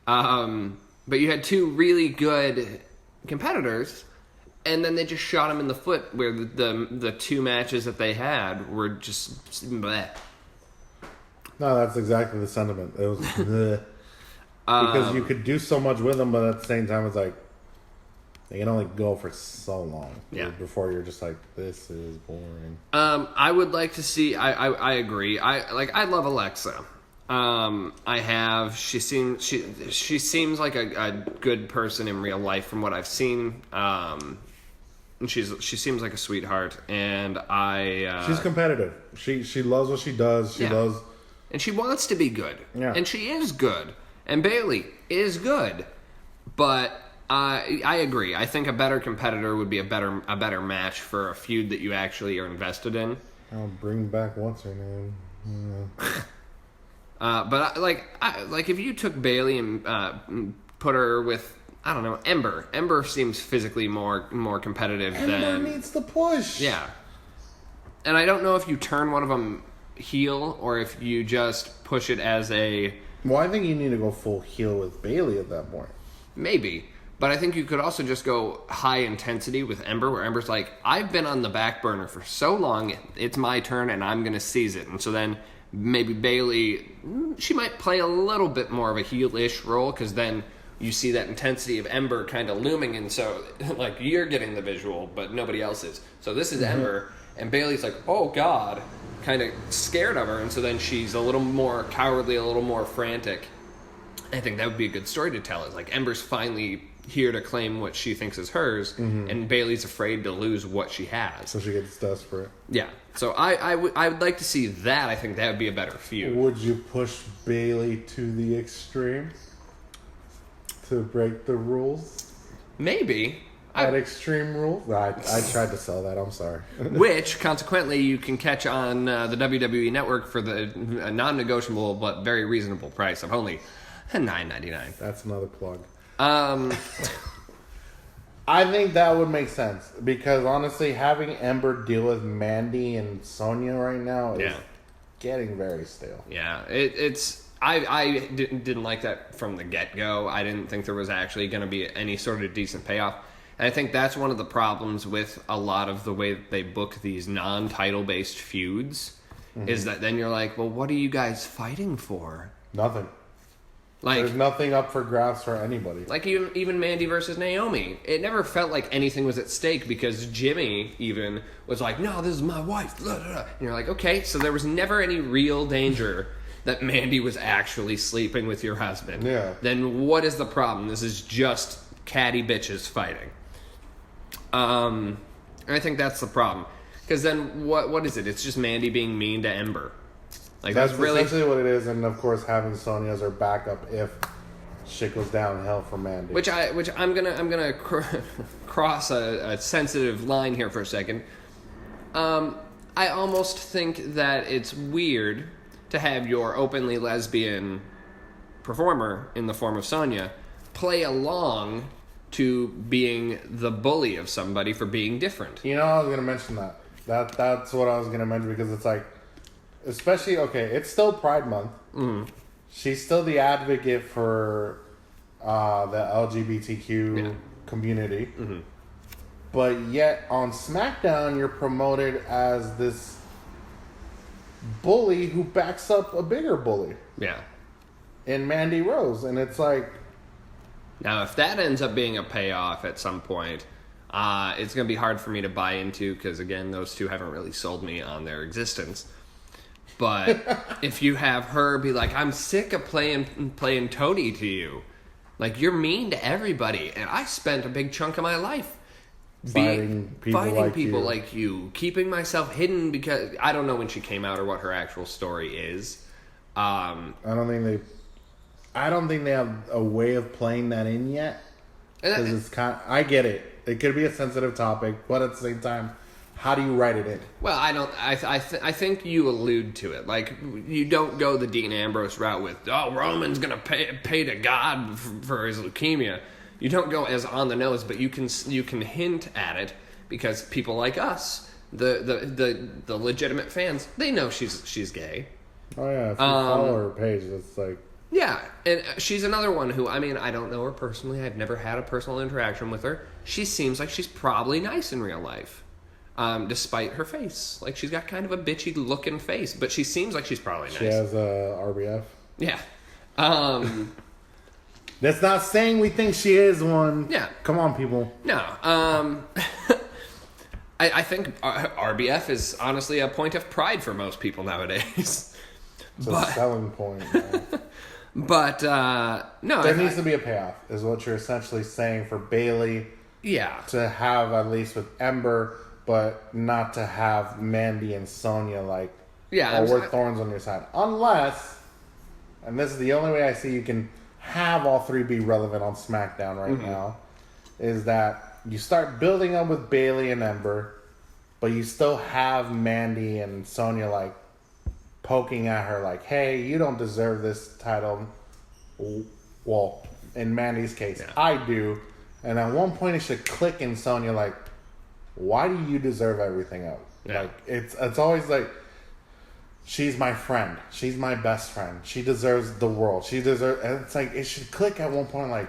But you had two really good competitors, and then they just shot him in the foot where the two matches that they had were just bleh. No, that's exactly the sentiment. It was bleh. Because you could do so much with them, but at the same time, it's like they can only go for so long. Yeah. Before you're just like, this is boring. I would like to see. I agree. I love Alexa. She seems like a good person in real life from what I've seen. And she seems like a sweetheart, and she's competitive. She loves what she does. She loves, and she wants to be good. Yeah. And she is good. And Bayley is good, but I agree. I think a better competitor would be a better match for a feud that you actually are invested in. I'll bring back what's her name. But if you took Bayley and put her with, I don't know, Ember. Ember seems physically more competitive than... Ember needs the push. Yeah. And I don't know if you turn one of them heel or if you just push it as a... Well, I think you need to go full heel with Bayley at that point. Maybe. But I think you could also just go high intensity with Ember, where Ember's like, I've been on the back burner for so long, it's my turn and I'm going to seize it. And so then maybe Bayley, she might play a little bit more of a heel-ish role, because then you see that intensity of Ember kind of looming, and so like you're getting the visual, but nobody else is. So this is Ember, and Bayley's like, oh God, kind of scared of her, and so then she's a little more cowardly, a little more frantic. I think that would be a good story to tell. Is like Ember's finally here to claim what she thinks is hers, and Bayley's afraid to lose what she has. So she gets desperate. Yeah. So I would like to see that. I think that would be a better feud. Would you push Bayley to the extreme to break the rules? Maybe. At Extreme Rules? I tried to sell that. I'm sorry. Which, consequently, you can catch on the WWE Network for the non-negotiable but very reasonable price of only $9.99. That's another plug. I think that would make sense, because honestly, having Ember deal with Mandy and Sonya right now is getting very stale. Yeah, I didn't like that from the get-go. I didn't think there was actually going to be any sort of decent payoff. And I think that's one of the problems with a lot of the way that they book these non-title-based feuds, is that then you're like, well, what are you guys fighting for? Nothing. Like, there's nothing up for grabs for anybody. Like even Mandy versus Naomi. It never felt like anything was at stake, because Jimmy even was like, no, this is my wife. Blah, blah, blah. And you're like, okay, so there was never any real danger that Mandy was actually sleeping with your husband. Yeah. Then what is the problem? This is just catty bitches fighting. And I think that's the problem. Because then what is it? It's just Mandy being mean to Ember. Like that's really essentially what it is, and of course having Sonya as her backup if shit goes downhill for Mandy. Which I'm gonna cross a sensitive line here for a second. I almost think that it's weird to have your openly lesbian performer in the form of Sonya play along to being the bully of somebody for being different. You know, I was gonna mention that. That's what I was gonna mention, because it's like, especially, okay, it's still Pride Month. Mm-hmm. She's still the advocate for the LGBTQ community. Mm-hmm. But yet, on SmackDown, you're promoted as this bully who backs up a bigger bully. Yeah. In Mandy Rose. And it's like... Now, if that ends up being a payoff at some point, it's going to be hard for me to buy into, because, again, those two haven't really sold me on their existence. But if you have her be like, I'm sick of playing toady to you. Like, you're mean to everybody. And I spent a big chunk of my life fighting people like you. Keeping myself hidden because I don't know when she came out or what her actual story is. I don't think they have a way of playing that in yet. Because it's I get it. It could be a sensitive topic, but at the same time, how do you write it in? Well, I think you allude to it. Like, you don't go the Dean Ambrose route with, oh, Roman's gonna pay to God for his leukemia. You don't go as on the nose, but you can hint at it because people like us, the legitimate fans, they know she's gay. Oh yeah, if you follow her page, it's like. Yeah, and she's another one who, I mean, I don't know her personally. I've never had a personal interaction with her. She seems like she's probably nice in real life, despite her face. Like, she's got kind of a bitchy-looking face, but she seems like she's probably nice. She has a RBF? Yeah. That's not saying we think she is one. Yeah. Come on, people. No. I think RBF is honestly a point of pride for most people nowadays. It's a selling point. But, no. There needs to be a payoff, is what you're essentially saying for Bailey. Yeah. To have, at least with Ember, but not to have Mandy and Sonya, like, we're thorns on your side. Unless, and this is the only way I see you can have all three be relevant on SmackDown right now, is that you start building up with Bailey and Ember, but you still have Mandy and Sonya, like, poking at her like, hey, you don't deserve this title. Well, in Mandy's case, I do. And at one point it should click in Sonya like, why do you deserve everything else? Yeah. Like, it's always like, she's my friend. She's my best friend. She deserves the world. She deserves, and it's like, it should click at one point like,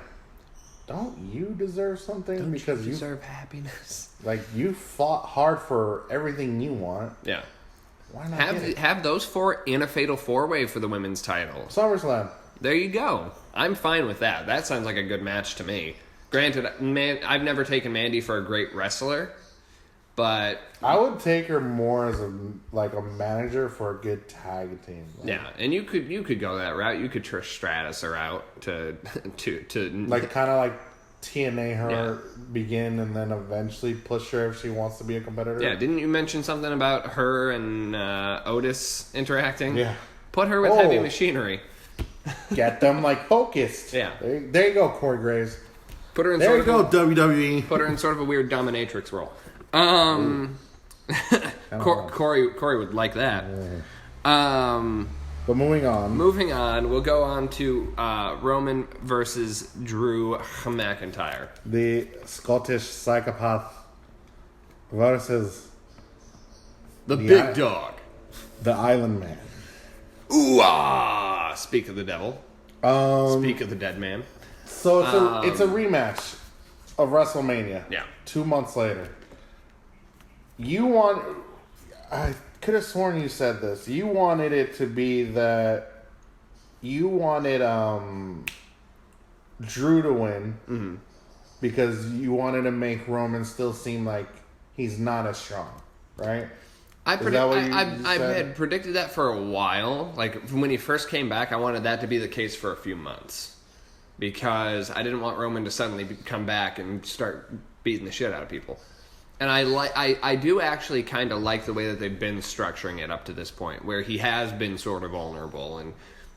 don't you deserve something? Don't because you deserve happiness. Like, you fought hard for everything you want. Yeah. Why not have those four in a fatal four-way for the women's title. SummerSlam. There you go. I'm fine with that. That sounds like a good match to me. Granted, I've never taken Mandy for a great wrestler, but I would take her more as a manager for a good tag team. Like, yeah, and you could go that route. You could Trish Stratus her out to like kind of like TNA her begin and then eventually push her if she wants to be a competitor. Yeah, didn't you mention something about her and Otis interacting? Yeah. Put her with Heavy Machinery. Get them focused. Yeah. There you go, Corey Graves. Put her in WWE. Put her in sort of a weird dominatrix role. Corey would like that. But moving on, we'll go on to Roman versus Drew McIntyre. The Scottish psychopath versus the big dog. The Island Man. Ooh ah! Speak of the devil. Speak of the dead man. So it's a rematch of WrestleMania. Yeah. 2 months later. I could have sworn you said this. You wanted it to be that you wanted Drew to win because you wanted to make Roman still seem like he's not as strong, right? I had predicted that for a while. Like, when he first came back, I wanted that to be the case for a few months. Because I didn't want Roman to suddenly come back and start beating the shit out of people. And I do actually kind of like the way that they've been structuring it up to this point, where he has been sort of vulnerable, and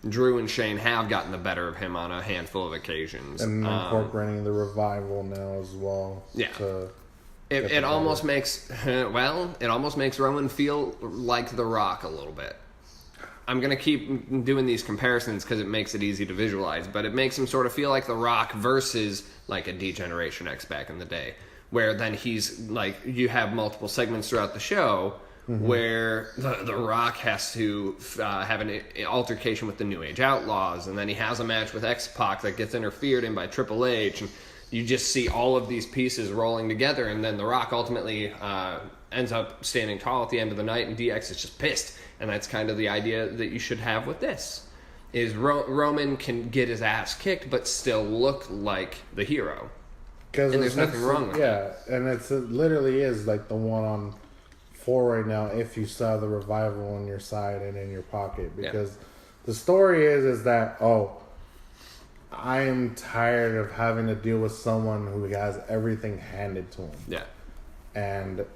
Drew and Shane have gotten the better of him on a handful of occasions. And incorporating the revival now as well. Yeah. It almost makes Roman feel like The Rock a little bit. I'm going to keep doing these comparisons because it makes it easy to visualize, but it makes him sort of feel like The Rock versus like a D-Generation X back in the day, where then he's like, you have multiple segments throughout the show where the Rock has to have an altercation with the New Age Outlaws, and then he has a match with X-Pac that gets interfered in by Triple H, and you just see all of these pieces rolling together, and then The Rock ultimately ends up standing tall at the end of the night, and DX is just pissed. And that's kind of the idea that you should have with this, is Roman can get his ass kicked, but still look like the hero. And there's nothing wrong with that. Yeah, and it literally is like the one on for right now if you still have the Revival on your side and in your pocket. Because the story is that, I am tired of having to deal with someone who has everything handed to him. Yeah. And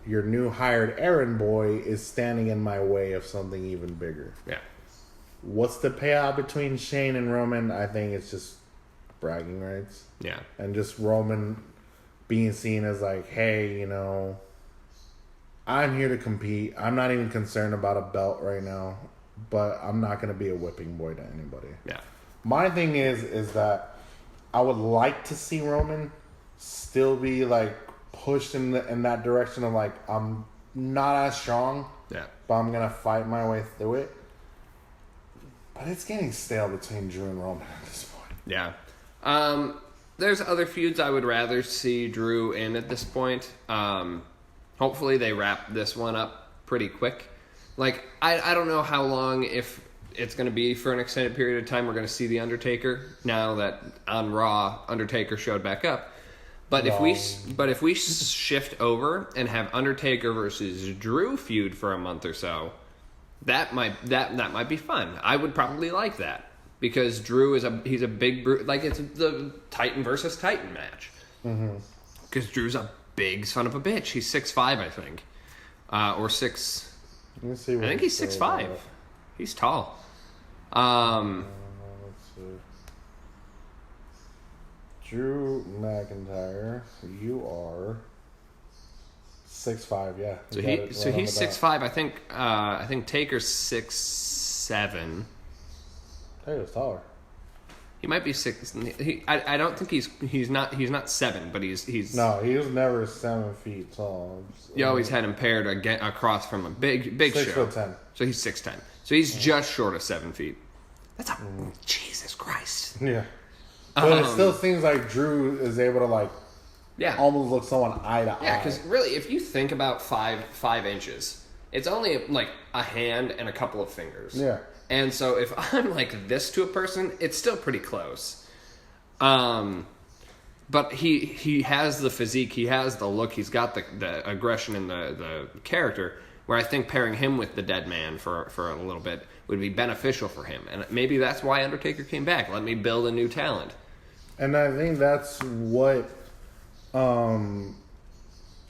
your new hired errand boy is standing in my way of something even bigger. Yeah. What's the payout between Shane and Roman? I think it's just bragging rights. Yeah. And just Roman being seen as like, hey, I'm here to compete. I'm not even concerned about a belt right now, but I'm not going to be a whipping boy to anybody. Yeah. My thing is that I would like to see Roman still be like pushed in that direction of like, I'm not as strong, but I'm going to fight my way through it. But it's getting stale between Drew and Roman at this point. Yeah. There's other feuds I would rather see Drew in at this point. Hopefully they wrap this one up pretty quick. Like, I don't know how long, if it's going to be for an extended period of time, we're going to see The Undertaker now that on Raw, Undertaker showed back up. But if we shift over and have Undertaker versus Drew feud for a month or so, that might be fun. I would probably like that because Drew he's a big brute. Like, it's the Titan versus Titan match. Because Drew's a big son of a bitch. He's 6'5", I think, or 6. Let me see. I think he's 6'5". He's tall. Let's see. Drew McIntyre, you are 6'5", yeah. So he's 6'5". I think Taker's 6'7". Taker's taller. He might be 6. I don't think he's not 7, but he's. No, he was never 7 feet tall. You always had him paired across from a big show. 6'10". So he's 6'10". So he's just short of 7 feet. That's Jesus Christ. Yeah. But it still seems like Drew is able to almost look someone eye to eye. Yeah, because really, if you think about 5 inches, it's only like a hand and a couple of fingers. Yeah. And so if I'm like this to a person, it's still pretty close. But he has the physique, he has the look, he's got the aggression and the character, where I think pairing him with the Dead Man for a little bit would be beneficial for him. And maybe that's why Undertaker came back. Let me build a new talent. And I think that's what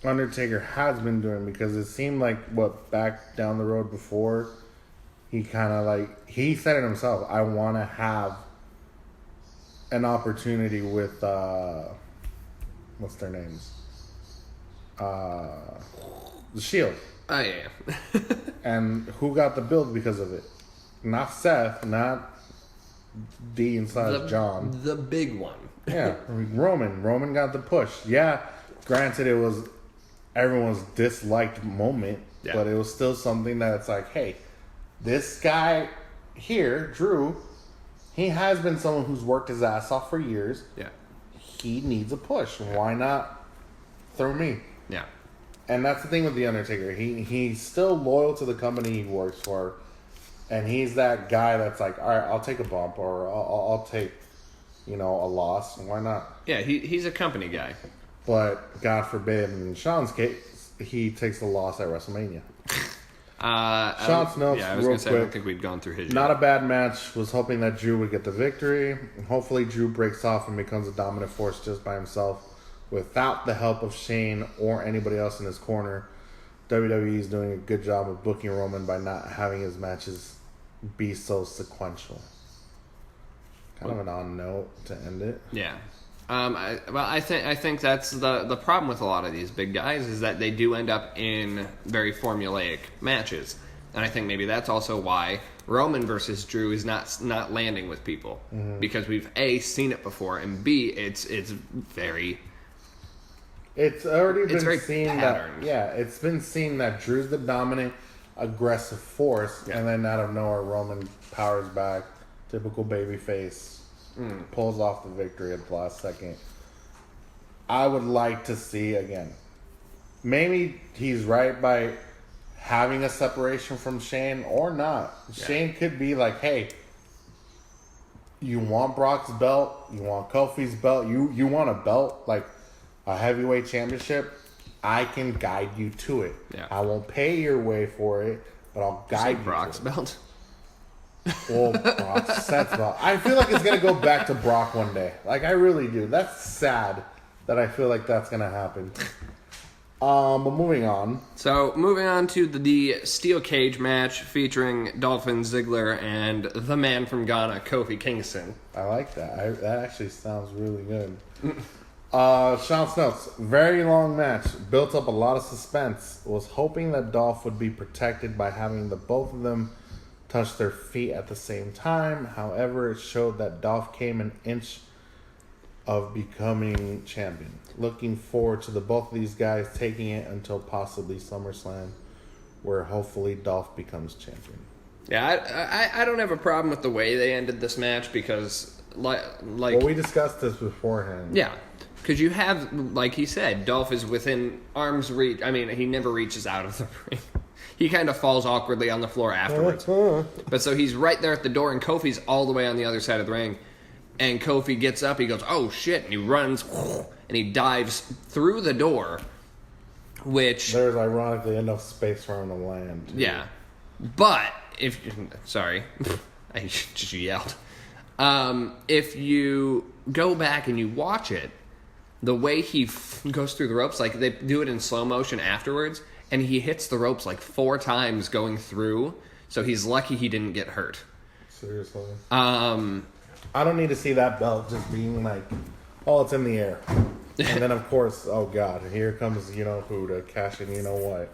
Undertaker has been doing, because it seemed like back down the road before, he kind of he said it himself, I want to have an opportunity with what's their names? The Shield. Oh yeah. And who got the build because of it? Not Seth, not John. The big one. Yeah, Roman. Roman got the push. Yeah, granted, it was everyone's disliked moment, but it was still something that it's like, hey, this guy here, Drew, he has been someone who's worked his ass off for years. Yeah. He needs a push. Why not throw me? Yeah. And that's the thing with The Undertaker. He's still loyal to the company he works for. And he's that guy that's like, all right, I'll take a bump, or I'll take, a loss. Why not? Yeah, he's a company guy. But God forbid, in Sean's case, he takes the loss at WrestleMania. Sean's notes, I was real going to say, quick. I don't think we'd gone through his Not yet. a bad match. Was hoping that Drew would get the victory. Hopefully Drew breaks off and becomes a dominant force just by himself without the help of Shane or anybody else in his corner. WWE is doing a good job of booking Roman by not having his matches be so sequential. Kind of an odd note to end it. Yeah. I think that's the problem with a lot of these big guys is that they do end up in very formulaic matches, and I think maybe that's also why Roman versus Drew is not landing with people, because we've A, seen it before, and B, it's very. It's already been very seen patterned. it's been seen that Drew's the dominant, aggressive force, and then out of nowhere, Roman powers back, typical babyface, pulls off the victory at the last second. I would like to see, again, maybe he's right by having a separation from Shane or not. Yeah. Shane could be like, hey, you want Brock's belt, you want Kofi's belt, you want a belt, like a heavyweight championship, I can guide you to it. Yeah. I won't pay your way for it, but I'll guide you. Brock's to it. belt. Well, Brock's Seth's belt. I feel like it's gonna go back to Brock one day. Like I really do. That's sad that I feel like that's gonna happen. But moving on. So, moving on to the steel cage match featuring Dolphin Ziggler and the man from Ghana, Kofi Kingston. I like that. That actually sounds really good. Sean's notes. Very long match. Built up a lot of suspense. Was hoping that Dolph would be protected by having the both of them touch their feet at the same time. However, it showed that Dolph came an inch of becoming champion. Looking forward to the both of these guys taking it until possibly SummerSlam, where hopefully Dolph becomes champion. Yeah, I don't have a problem with the way they ended this match because, like... Well, we discussed this beforehand. Yeah, because you have, like he said, Dolph is within arm's reach. I mean, he never reaches out of the ring. He kind of falls awkwardly on the floor afterwards. But so he's right there at the door, and Kofi's all the way on the other side of the ring. And Kofi gets up, he goes, oh shit, and he runs, and he dives through the door, which... There's ironically enough space for him to land. Too. Yeah. But, if... Sorry. I just yelled. If you go back and you watch it, the way he goes through the ropes, like, they do it in slow motion afterwards, and he hits the ropes like 4 times going through, so he's lucky he didn't get hurt. Seriously. I I don't need to see that belt just being like, oh, it's in the air. And then, of course, oh, God, here comes you-know-who to cash in you-know-what.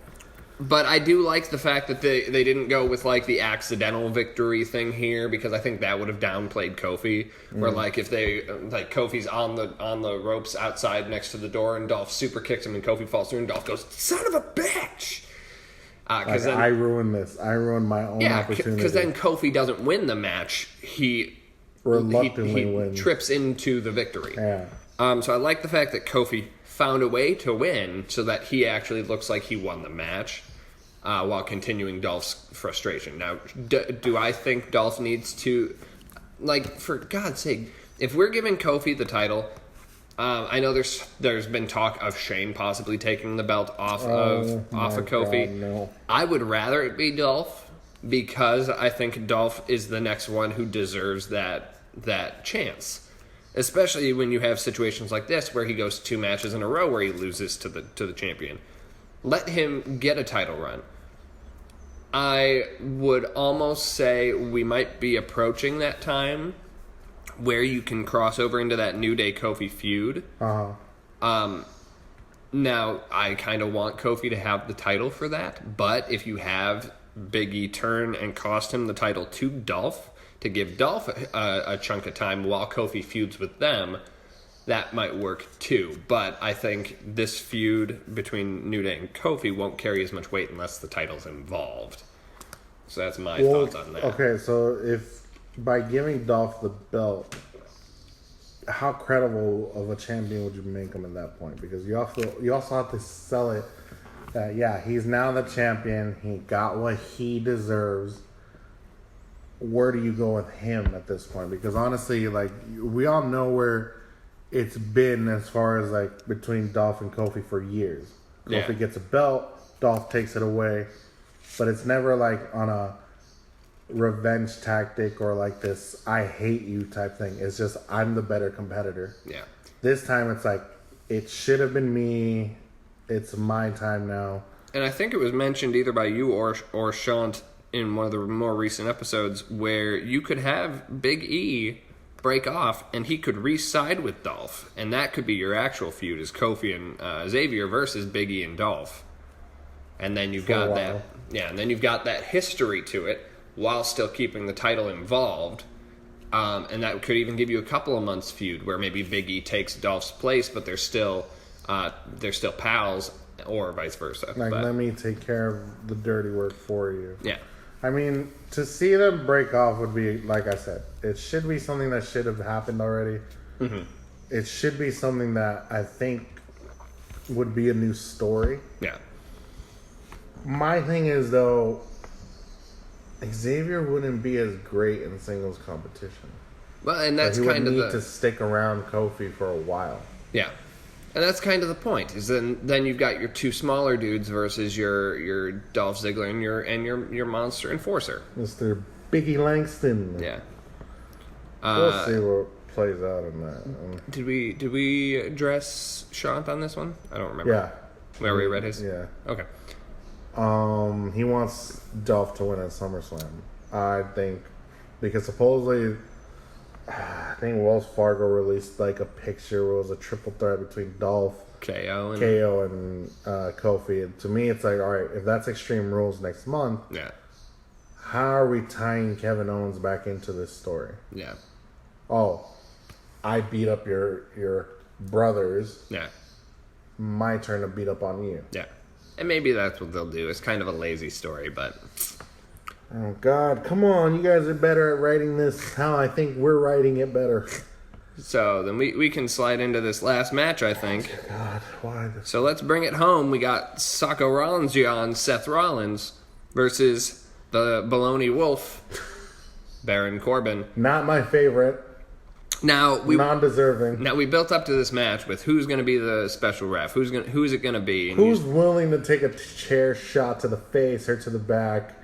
But I do like the fact that they didn't go with, like, the accidental victory thing here, because I think that would have downplayed Kofi. Where, like, if they, like, Kofi's on the ropes outside next to the door, and Dolph super kicks him, and Kofi falls through, and Dolph goes, son of a bitch! Like, I ruined this. I ruined my own opportunity. Because then Kofi doesn't win the match. He wins. Trips into the victory. Yeah. So I like the fact that Kofi found a way to win so that he actually looks like he won the match while continuing Dolph's frustration. Now, do I think Dolph needs to... Like, for God's sake, if we're giving Kofi the title... I know there's been talk of Shane possibly taking the belt off of Kofi. God, no. I would rather it be Dolph because I think Dolph is the next one who deserves that chance. Especially when you have situations like this where he goes 2 matches in a row where he loses to the champion. Let him get a title run. I would almost say we might be approaching that time where you can cross over into that New Day Kofi feud. Now, I kind of want Kofi to have the title for that, but if you have Big E turn and cost him the title to Dolph, to give Dolph a chunk of time while Kofi feuds with them, that might work too. But I think this feud between New Day and Kofi won't carry as much weight unless the title's involved. So that's my thoughts on that. Okay, so if by giving Dolph the belt, how credible of a champion would you make him at that point? Because you also have to sell it that, yeah, he's now the champion. He got what he deserves. Where do you go with him at this point? Because honestly, like, we all know where it's been as far as, like, between Dolph and Kofi for years. Kofi gets a belt, Dolph takes it away. But it's never, like, on a revenge tactic or like this I hate you type thing. It's just I'm the better competitor. Yeah. This time it's like it should have been me. It's my time now. And I think it was mentioned either by you or Sean in one of the more recent episodes where you could have Big E break off and he could re-side with Dolph, and that could be your actual feud is Kofi and Xavier versus Big E and Dolph. And then you've got that. Yeah, and then you've got that history to it while still keeping the title involved. And that could even give you a couple of months feud where maybe Big E takes Dolph's place, but they're still pals, or vice versa. Like, let me take care of the dirty work for you. Yeah. I mean, to see them break off would be, like I said, it should be something that should have happened already. Mm-hmm. It should be something that I think would be a new story. Yeah. My thing is, though, Xavier wouldn't be as great in singles competition. Well, and that's he kind of would need to stick around Kofi for a while. Yeah. And that's kind of the point. Is then you've got your two smaller dudes versus your Dolph Ziggler and your monster enforcer, Mr. Biggie Langston. Yeah. We'll see what plays out in that. Did we address Shant on this one? I don't remember. Yeah. Where we read his? Yeah. Okay. He wants Dolph to win at SummerSlam. I think because supposedly, I think Wells Fargo released like a picture where it was a triple threat between Dolph, KO, and Kofi. And to me, it's like, all right, if that's Extreme Rules next month, yeah. How are we tying Kevin Owens back into this story? Yeah. Oh, I beat up your brothers. Yeah. My turn to beat up on you. Yeah. And maybe that's what they'll do. It's kind of a lazy story, but... Oh, God. Come on. You guys are better at writing this how I think we're writing it better. So, then we can slide into this last match, I think. Oh, God. Why this? So, let's bring it home. We got Socko Rollins on Seth Rollins versus the Baloney Wolf, Baron Corbin. Not my favorite. Now non-deserving. Now we built up to this match with who's going to be the special ref. Who's it going to be? And who's willing to take a chair shot to the face or to the back?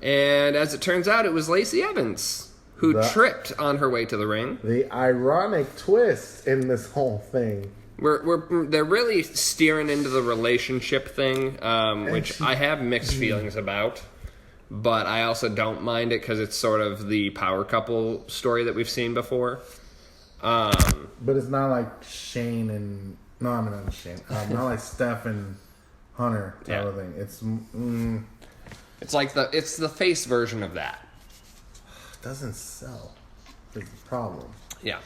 And as it turns out, it was Lacey Evans who tripped on her way to the ring. The ironic twist in this whole thing. They're really steering into the relationship thing, which I have mixed feelings about. But I also don't mind it because it's sort of the power couple story that we've seen before. But it's not like Shane and... No, I mean not Shane. Not like Steph and Hunter type of thing. It's like it's the face version of that. It doesn't sell. It's the problem. Yeah.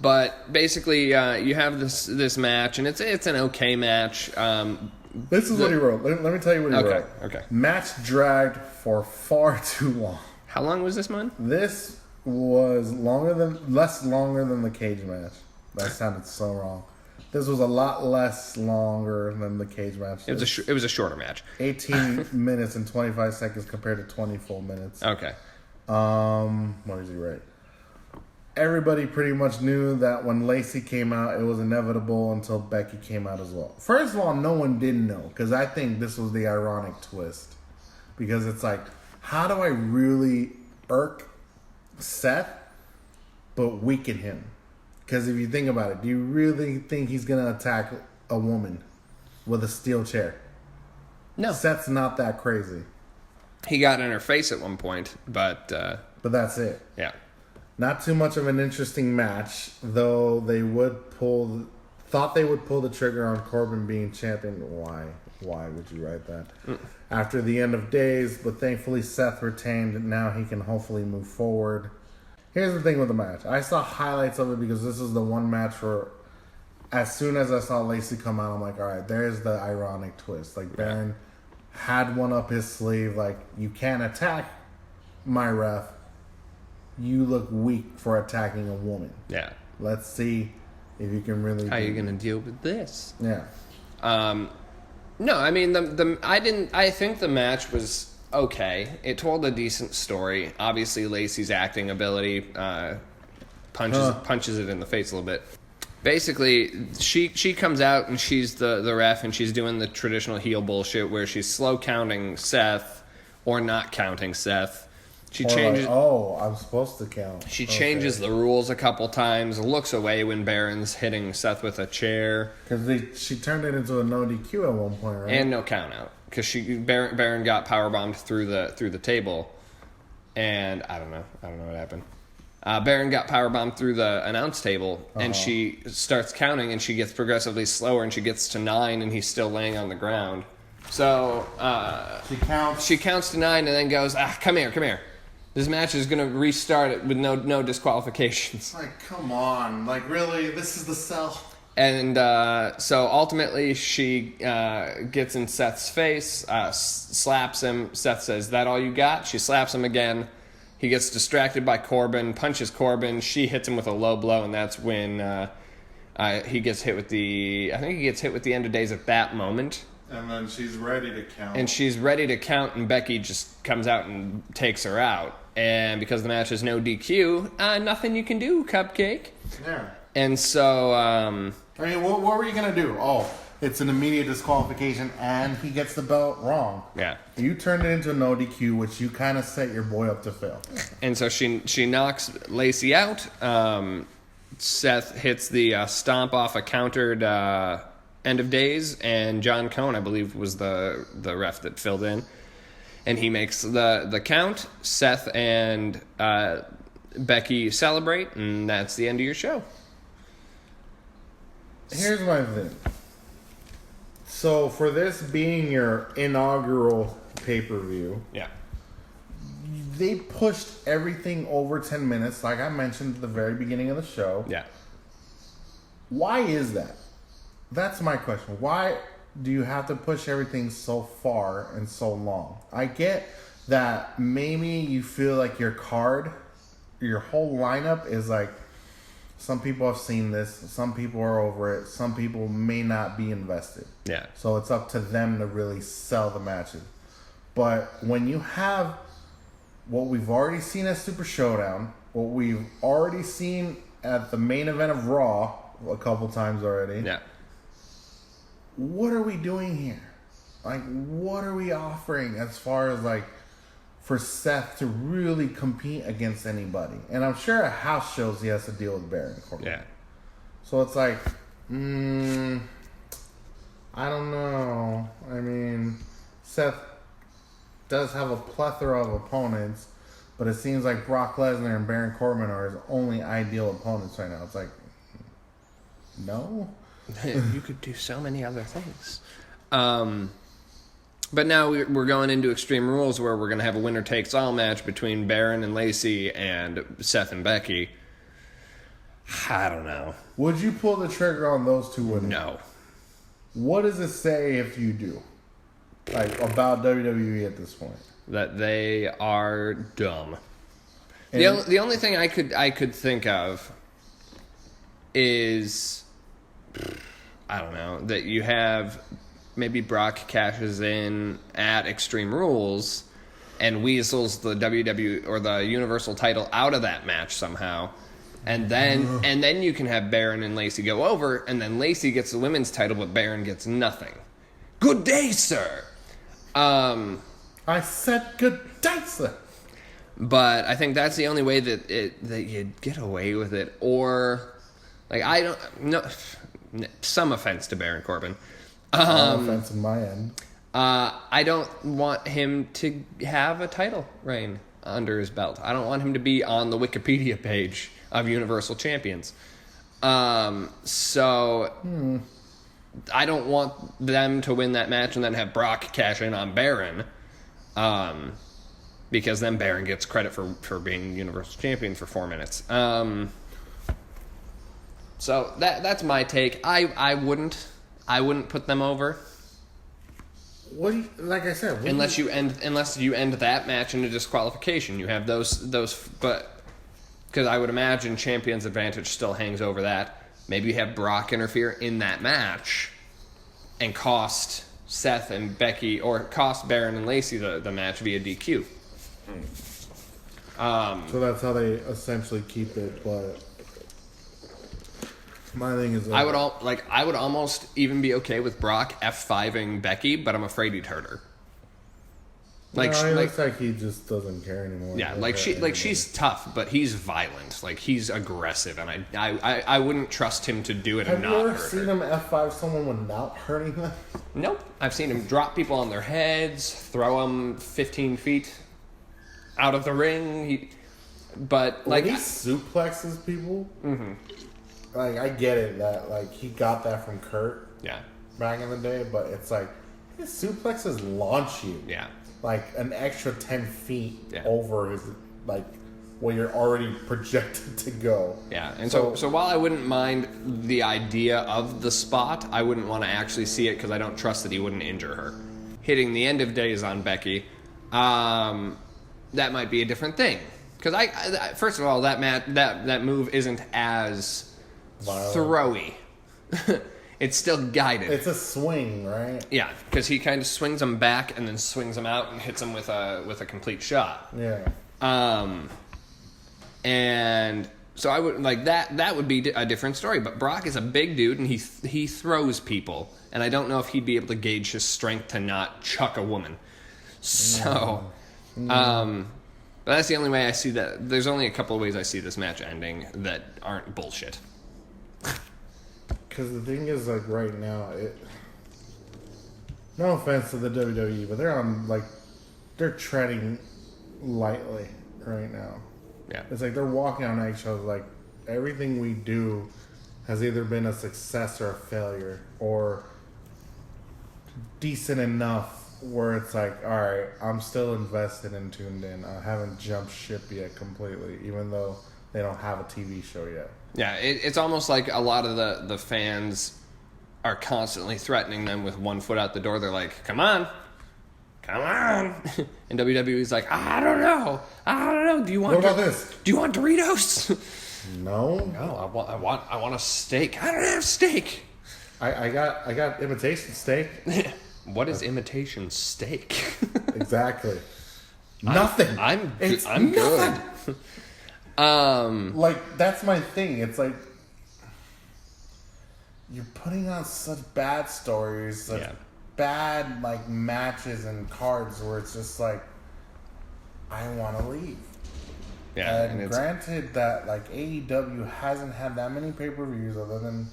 But basically, you have this match, and it's an okay match. This is what he wrote. Let me tell you what he wrote. Okay. Match dragged for far too long. How long was this one? This was less longer than the cage match. That sounded so wrong. This was a lot less longer than the cage match. It was a shorter match. 18 minutes and 25 seconds compared to 20 full minutes. Okay. What does he write? Everybody pretty much knew that when Lacey came out, it was inevitable until Becky came out as well. First of all, no one didn't know, because I think this was the ironic twist. Because it's like, how do I really irk Seth, but weaken him? Because if you think about it, do you really think he's going to attack a woman with a steel chair? No. Seth's not that crazy. He got in her face at one point, but... But that's it. Yeah. Not too much of an interesting match, though they thought they would pull the trigger on Corbin being champion. Why? Why would you write that? After the end of days, but thankfully Seth retained, and now he can hopefully move forward. Here's the thing with the match. I saw highlights of it because this is the one match where as soon as I saw Lacey come out, I'm like, all right, there's the ironic twist. Like, Baron had one up his sleeve, like, you can't attack my ref. You look weak for attacking a woman. Yeah. Let's see if you can really... How are you going to deal with this? Yeah. No, I mean, I think the match was okay. It told a decent story. Obviously, Lacey's acting ability punches it in the face a little bit. Basically, she comes out and she's the ref and she's doing the traditional heel bullshit where she's slow counting Seth or not counting Seth. She changes. I'm supposed to count. She changes the rules a couple times. Looks away when Baron's hitting Seth with a chair. Because she turned it into a no DQ at one point, right? And no count out because Baron got powerbombed through the table, and I don't know what happened. Baron got powerbombed through the announce table, and she starts counting, and she gets progressively slower, and she gets to 9, and he's still laying on the ground. So She counts to 9, and then goes, come here. This match is going to restart with no disqualifications. Like, come on. Like, really? This is the sell? And so ultimately she gets in Seth's face, slaps him. Seth says, "That all you got?" She slaps him again. He gets distracted by Corbin, punches Corbin. She hits him with a low blow, and that's when he gets hit with I think he gets hit with the end of days at that moment. And then she's ready to count. And Becky just comes out and takes her out. And because the match is no DQ, nothing you can do, Cupcake. Yeah. And so, I mean, what were you gonna do? Oh, it's an immediate disqualification, and he gets the belt wrong. yeah. You turned it into a no DQ, which you kind of set your boy up to fail. And so she knocks Lacey out. Seth hits the stomp off a countered end of days, and John Cone, I believe, was the ref that filled in. And he makes the count. Seth and Becky celebrate, and that's the end of your show. Here's my thing. So for this being your inaugural pay-per-view, Yeah. they pushed everything over 10 minutes, like I mentioned at the very beginning of the show. Yeah. Why is that? That's my question. Why do you have to push everything so far and so long? I get that maybe you feel like your card, your whole lineup is like, some people have seen this, some people are over it, some people may not be invested. Yeah. So it's up to them to really sell the matches. But when you have what we've already seen at Super Showdown, what we've already seen at the main event of Raw a couple times already, Yeah. what are we doing here? Like, what are we offering as far as, like, for Seth to really compete against anybody? And I'm sure at house shows he has to deal with Baron Corbin. Yeah. So it's like, I don't know. I mean, Seth does have a plethora of opponents, but it seems like Brock Lesnar and Baron Corbin are his only ideal opponents right now. It's like, no? You could do so many other things. But now we're going into Extreme Rules, where we're going to have a winner-takes-all match between Baron and Lacey and Seth and Becky. I don't know. Would you pull the trigger on those two women? No. What does it say if you do? Like, about WWE at this point? That they are dumb. And The only thing I could think of is, I don't know, that you have maybe Brock cashes in at Extreme Rules and weasels the WWE or the Universal title out of that match somehow. And then you can have Baron and Lacey go over, and then Lacey gets the women's title, but Baron gets nothing. Good day, sir. I said good day, sir. But I think that's the only way that you'd get away with it. Or, like, I don't no, some offense to Baron Corbin. No offense on my end. I don't want him to have a title reign under his belt. I don't want him to be on the Wikipedia page of Universal Champions. So I don't want them to win that match and then have Brock cash in on Baron. Because then Baron gets credit for being Universal Champion for 4 minutes. So that's my take. I wouldn't put them over. What do you, like I said, Unless you end that match in a disqualification. You have those, but because I would imagine Champion's Advantage still hangs over that. Maybe you have Brock interfere in that match and cost Seth and Becky, or cost Baron and Lacey the match via DQ. So that's how they essentially keep it, but my thing is, I would almost even be okay with Brock F5ing Becky, but I'm afraid he'd hurt her. Like, it looks like he just doesn't care anymore. Yeah, she's tough, but he's violent. Like, he's aggressive, and I wouldn't trust him to do it Have and you not ever hurt seen her. him F5 someone without hurting them? Nope. I've seen him drop people on their heads, throw them 15 feet out of the ring. But when he suplexes people, like, I get it that, like, he got that from Kurt back in the day, but it's like, his suplexes launch you. Yeah. Like, an extra 10 feet Yeah. over his, like, where you're already projected to go. Yeah, and so while I wouldn't mind the idea of the spot, I wouldn't want to actually see it because I don't trust that he wouldn't injure her. Hitting the end of days on Becky, that might be a different thing. Because I first of all, that move isn't as Violent. throwy. It's still guided. It's a swing, right? Yeah, because he kind of swings them back and then swings them out and hits them with a complete shot. Yeah. And So I would like that. That would be a different story. But Brock is a big dude, and he throws people, and I don't know if he'd be able to gauge his strength to not chuck a woman. So, but that's the only way I see that. There's only a couple of ways I see this match ending that aren't bullshit. Because the thing is, like, right now, no offense to the WWE, but they're treading lightly right now. Yeah. It's like they're walking on eggshells. Like, everything we do has either been a success or a failure, or decent enough where it's like, all right, I'm still invested and tuned in. I haven't jumped ship yet completely, even though they don't have a TV show yet. Yeah, it's almost like a lot of the fans are constantly threatening them with one foot out the door. They're like, come on. And WWE's like, I don't know. Do you want? What about this? Do you want Doritos? No. No, I want a steak. I don't have steak. I got imitation steak. What is imitation steak? Exactly. Nothing. I'm nothing. good. Like, that's my thing. It's like you're putting on such bad stories, such bad like matches and cards where it's just like, I want to leave. Yeah, and granted that like AEW hasn't had that many pay-per-views other than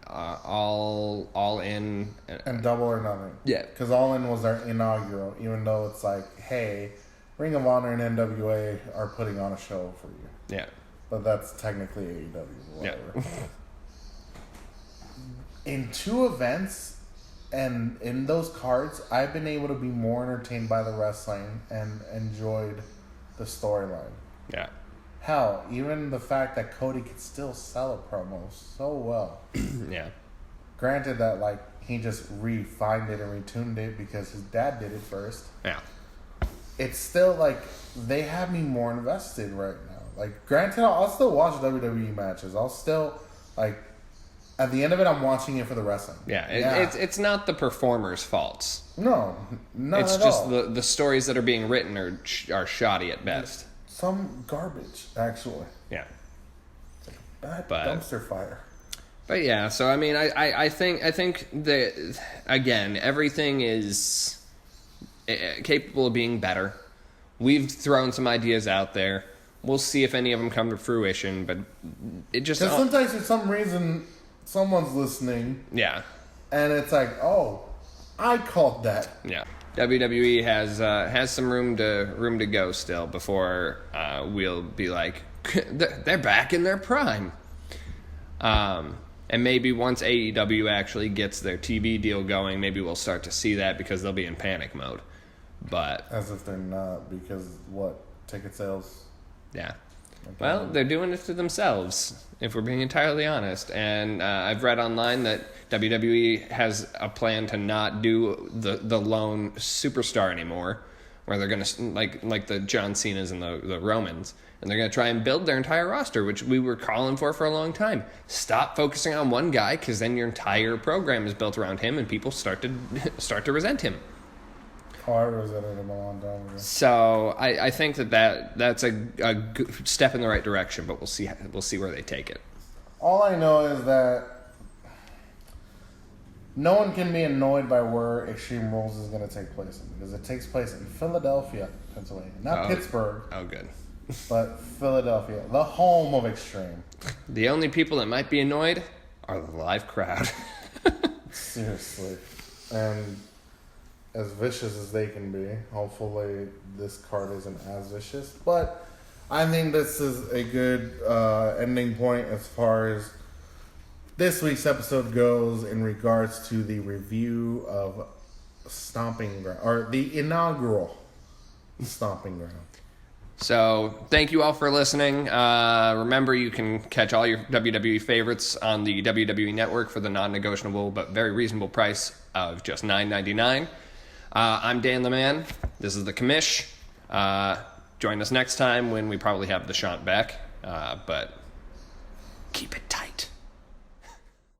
all in and Double or Nothing. Yeah, because All In was their inaugural, even though it's like, hey, Ring of Honor and NWA are putting on a show for you. Yeah, but that's technically AEW. Whatever. Yeah. In 2 events and in those cards, I've been able to be more entertained by the wrestling and enjoyed the storyline. Yeah. Hell, even the fact that Cody could still sell a promo so well. Yeah. Granted that, like, he just refined it and retuned it because his dad did it first. Yeah. It's still, like, they have me more invested right now. Like, granted, I'll still watch WWE matches. I'll still, like, at the end of it, I'm watching it for the wrestling. Yeah, it's not the performers' faults. No, not it's at just all. the stories that are being written are shoddy at best. Some garbage, actually. Yeah. Bad dumpster fire. But yeah, so I mean, I think that, again, everything is capable of being better. We've thrown some ideas out there. We'll see if any of them come to fruition, but it just... Because sometimes for some reason, someone's listening. Yeah. And it's like, oh, I called that. Yeah. WWE has some room to go still before we'll be like, they're back in their prime. And maybe once AEW actually gets their TV deal going, maybe we'll start to see that because they'll be in panic mode. But as if they're not, because what? Ticket sales? Yeah. Well, they're doing it to themselves, if we're being entirely honest. And I've read online that WWE has a plan to not do the lone superstar anymore, where they're going to, like the John Cena's and the Romans, and they're going to try and build their entire roster, which we were calling for a long time. Stop focusing on one guy, because then your entire program is built around him, and people start to resent him. Oh, I resented him a long time ago. So I think that's a good step in the right direction, but we'll see where they take it. All I know is that no one can be annoyed by where Extreme Rules is going to take place in, because it takes place in Philadelphia, Pennsylvania, not Pittsburgh. Oh, good. But Philadelphia, the home of Extreme. The only people that might be annoyed are the live crowd. Seriously, and as vicious as they can be. Hopefully this card isn't as vicious. But I think this is a good ending point as far as this week's episode goes in regards to the review of Stomping Ground, or the inaugural Stomping Ground. So thank you all for listening. Remember, you can catch all your WWE favorites on the WWE Network for the non-negotiable but very reasonable price of just $9.99. I'm Dan the Man. This is the Commish. Join us next time when we probably have the Shant back. But keep it tight.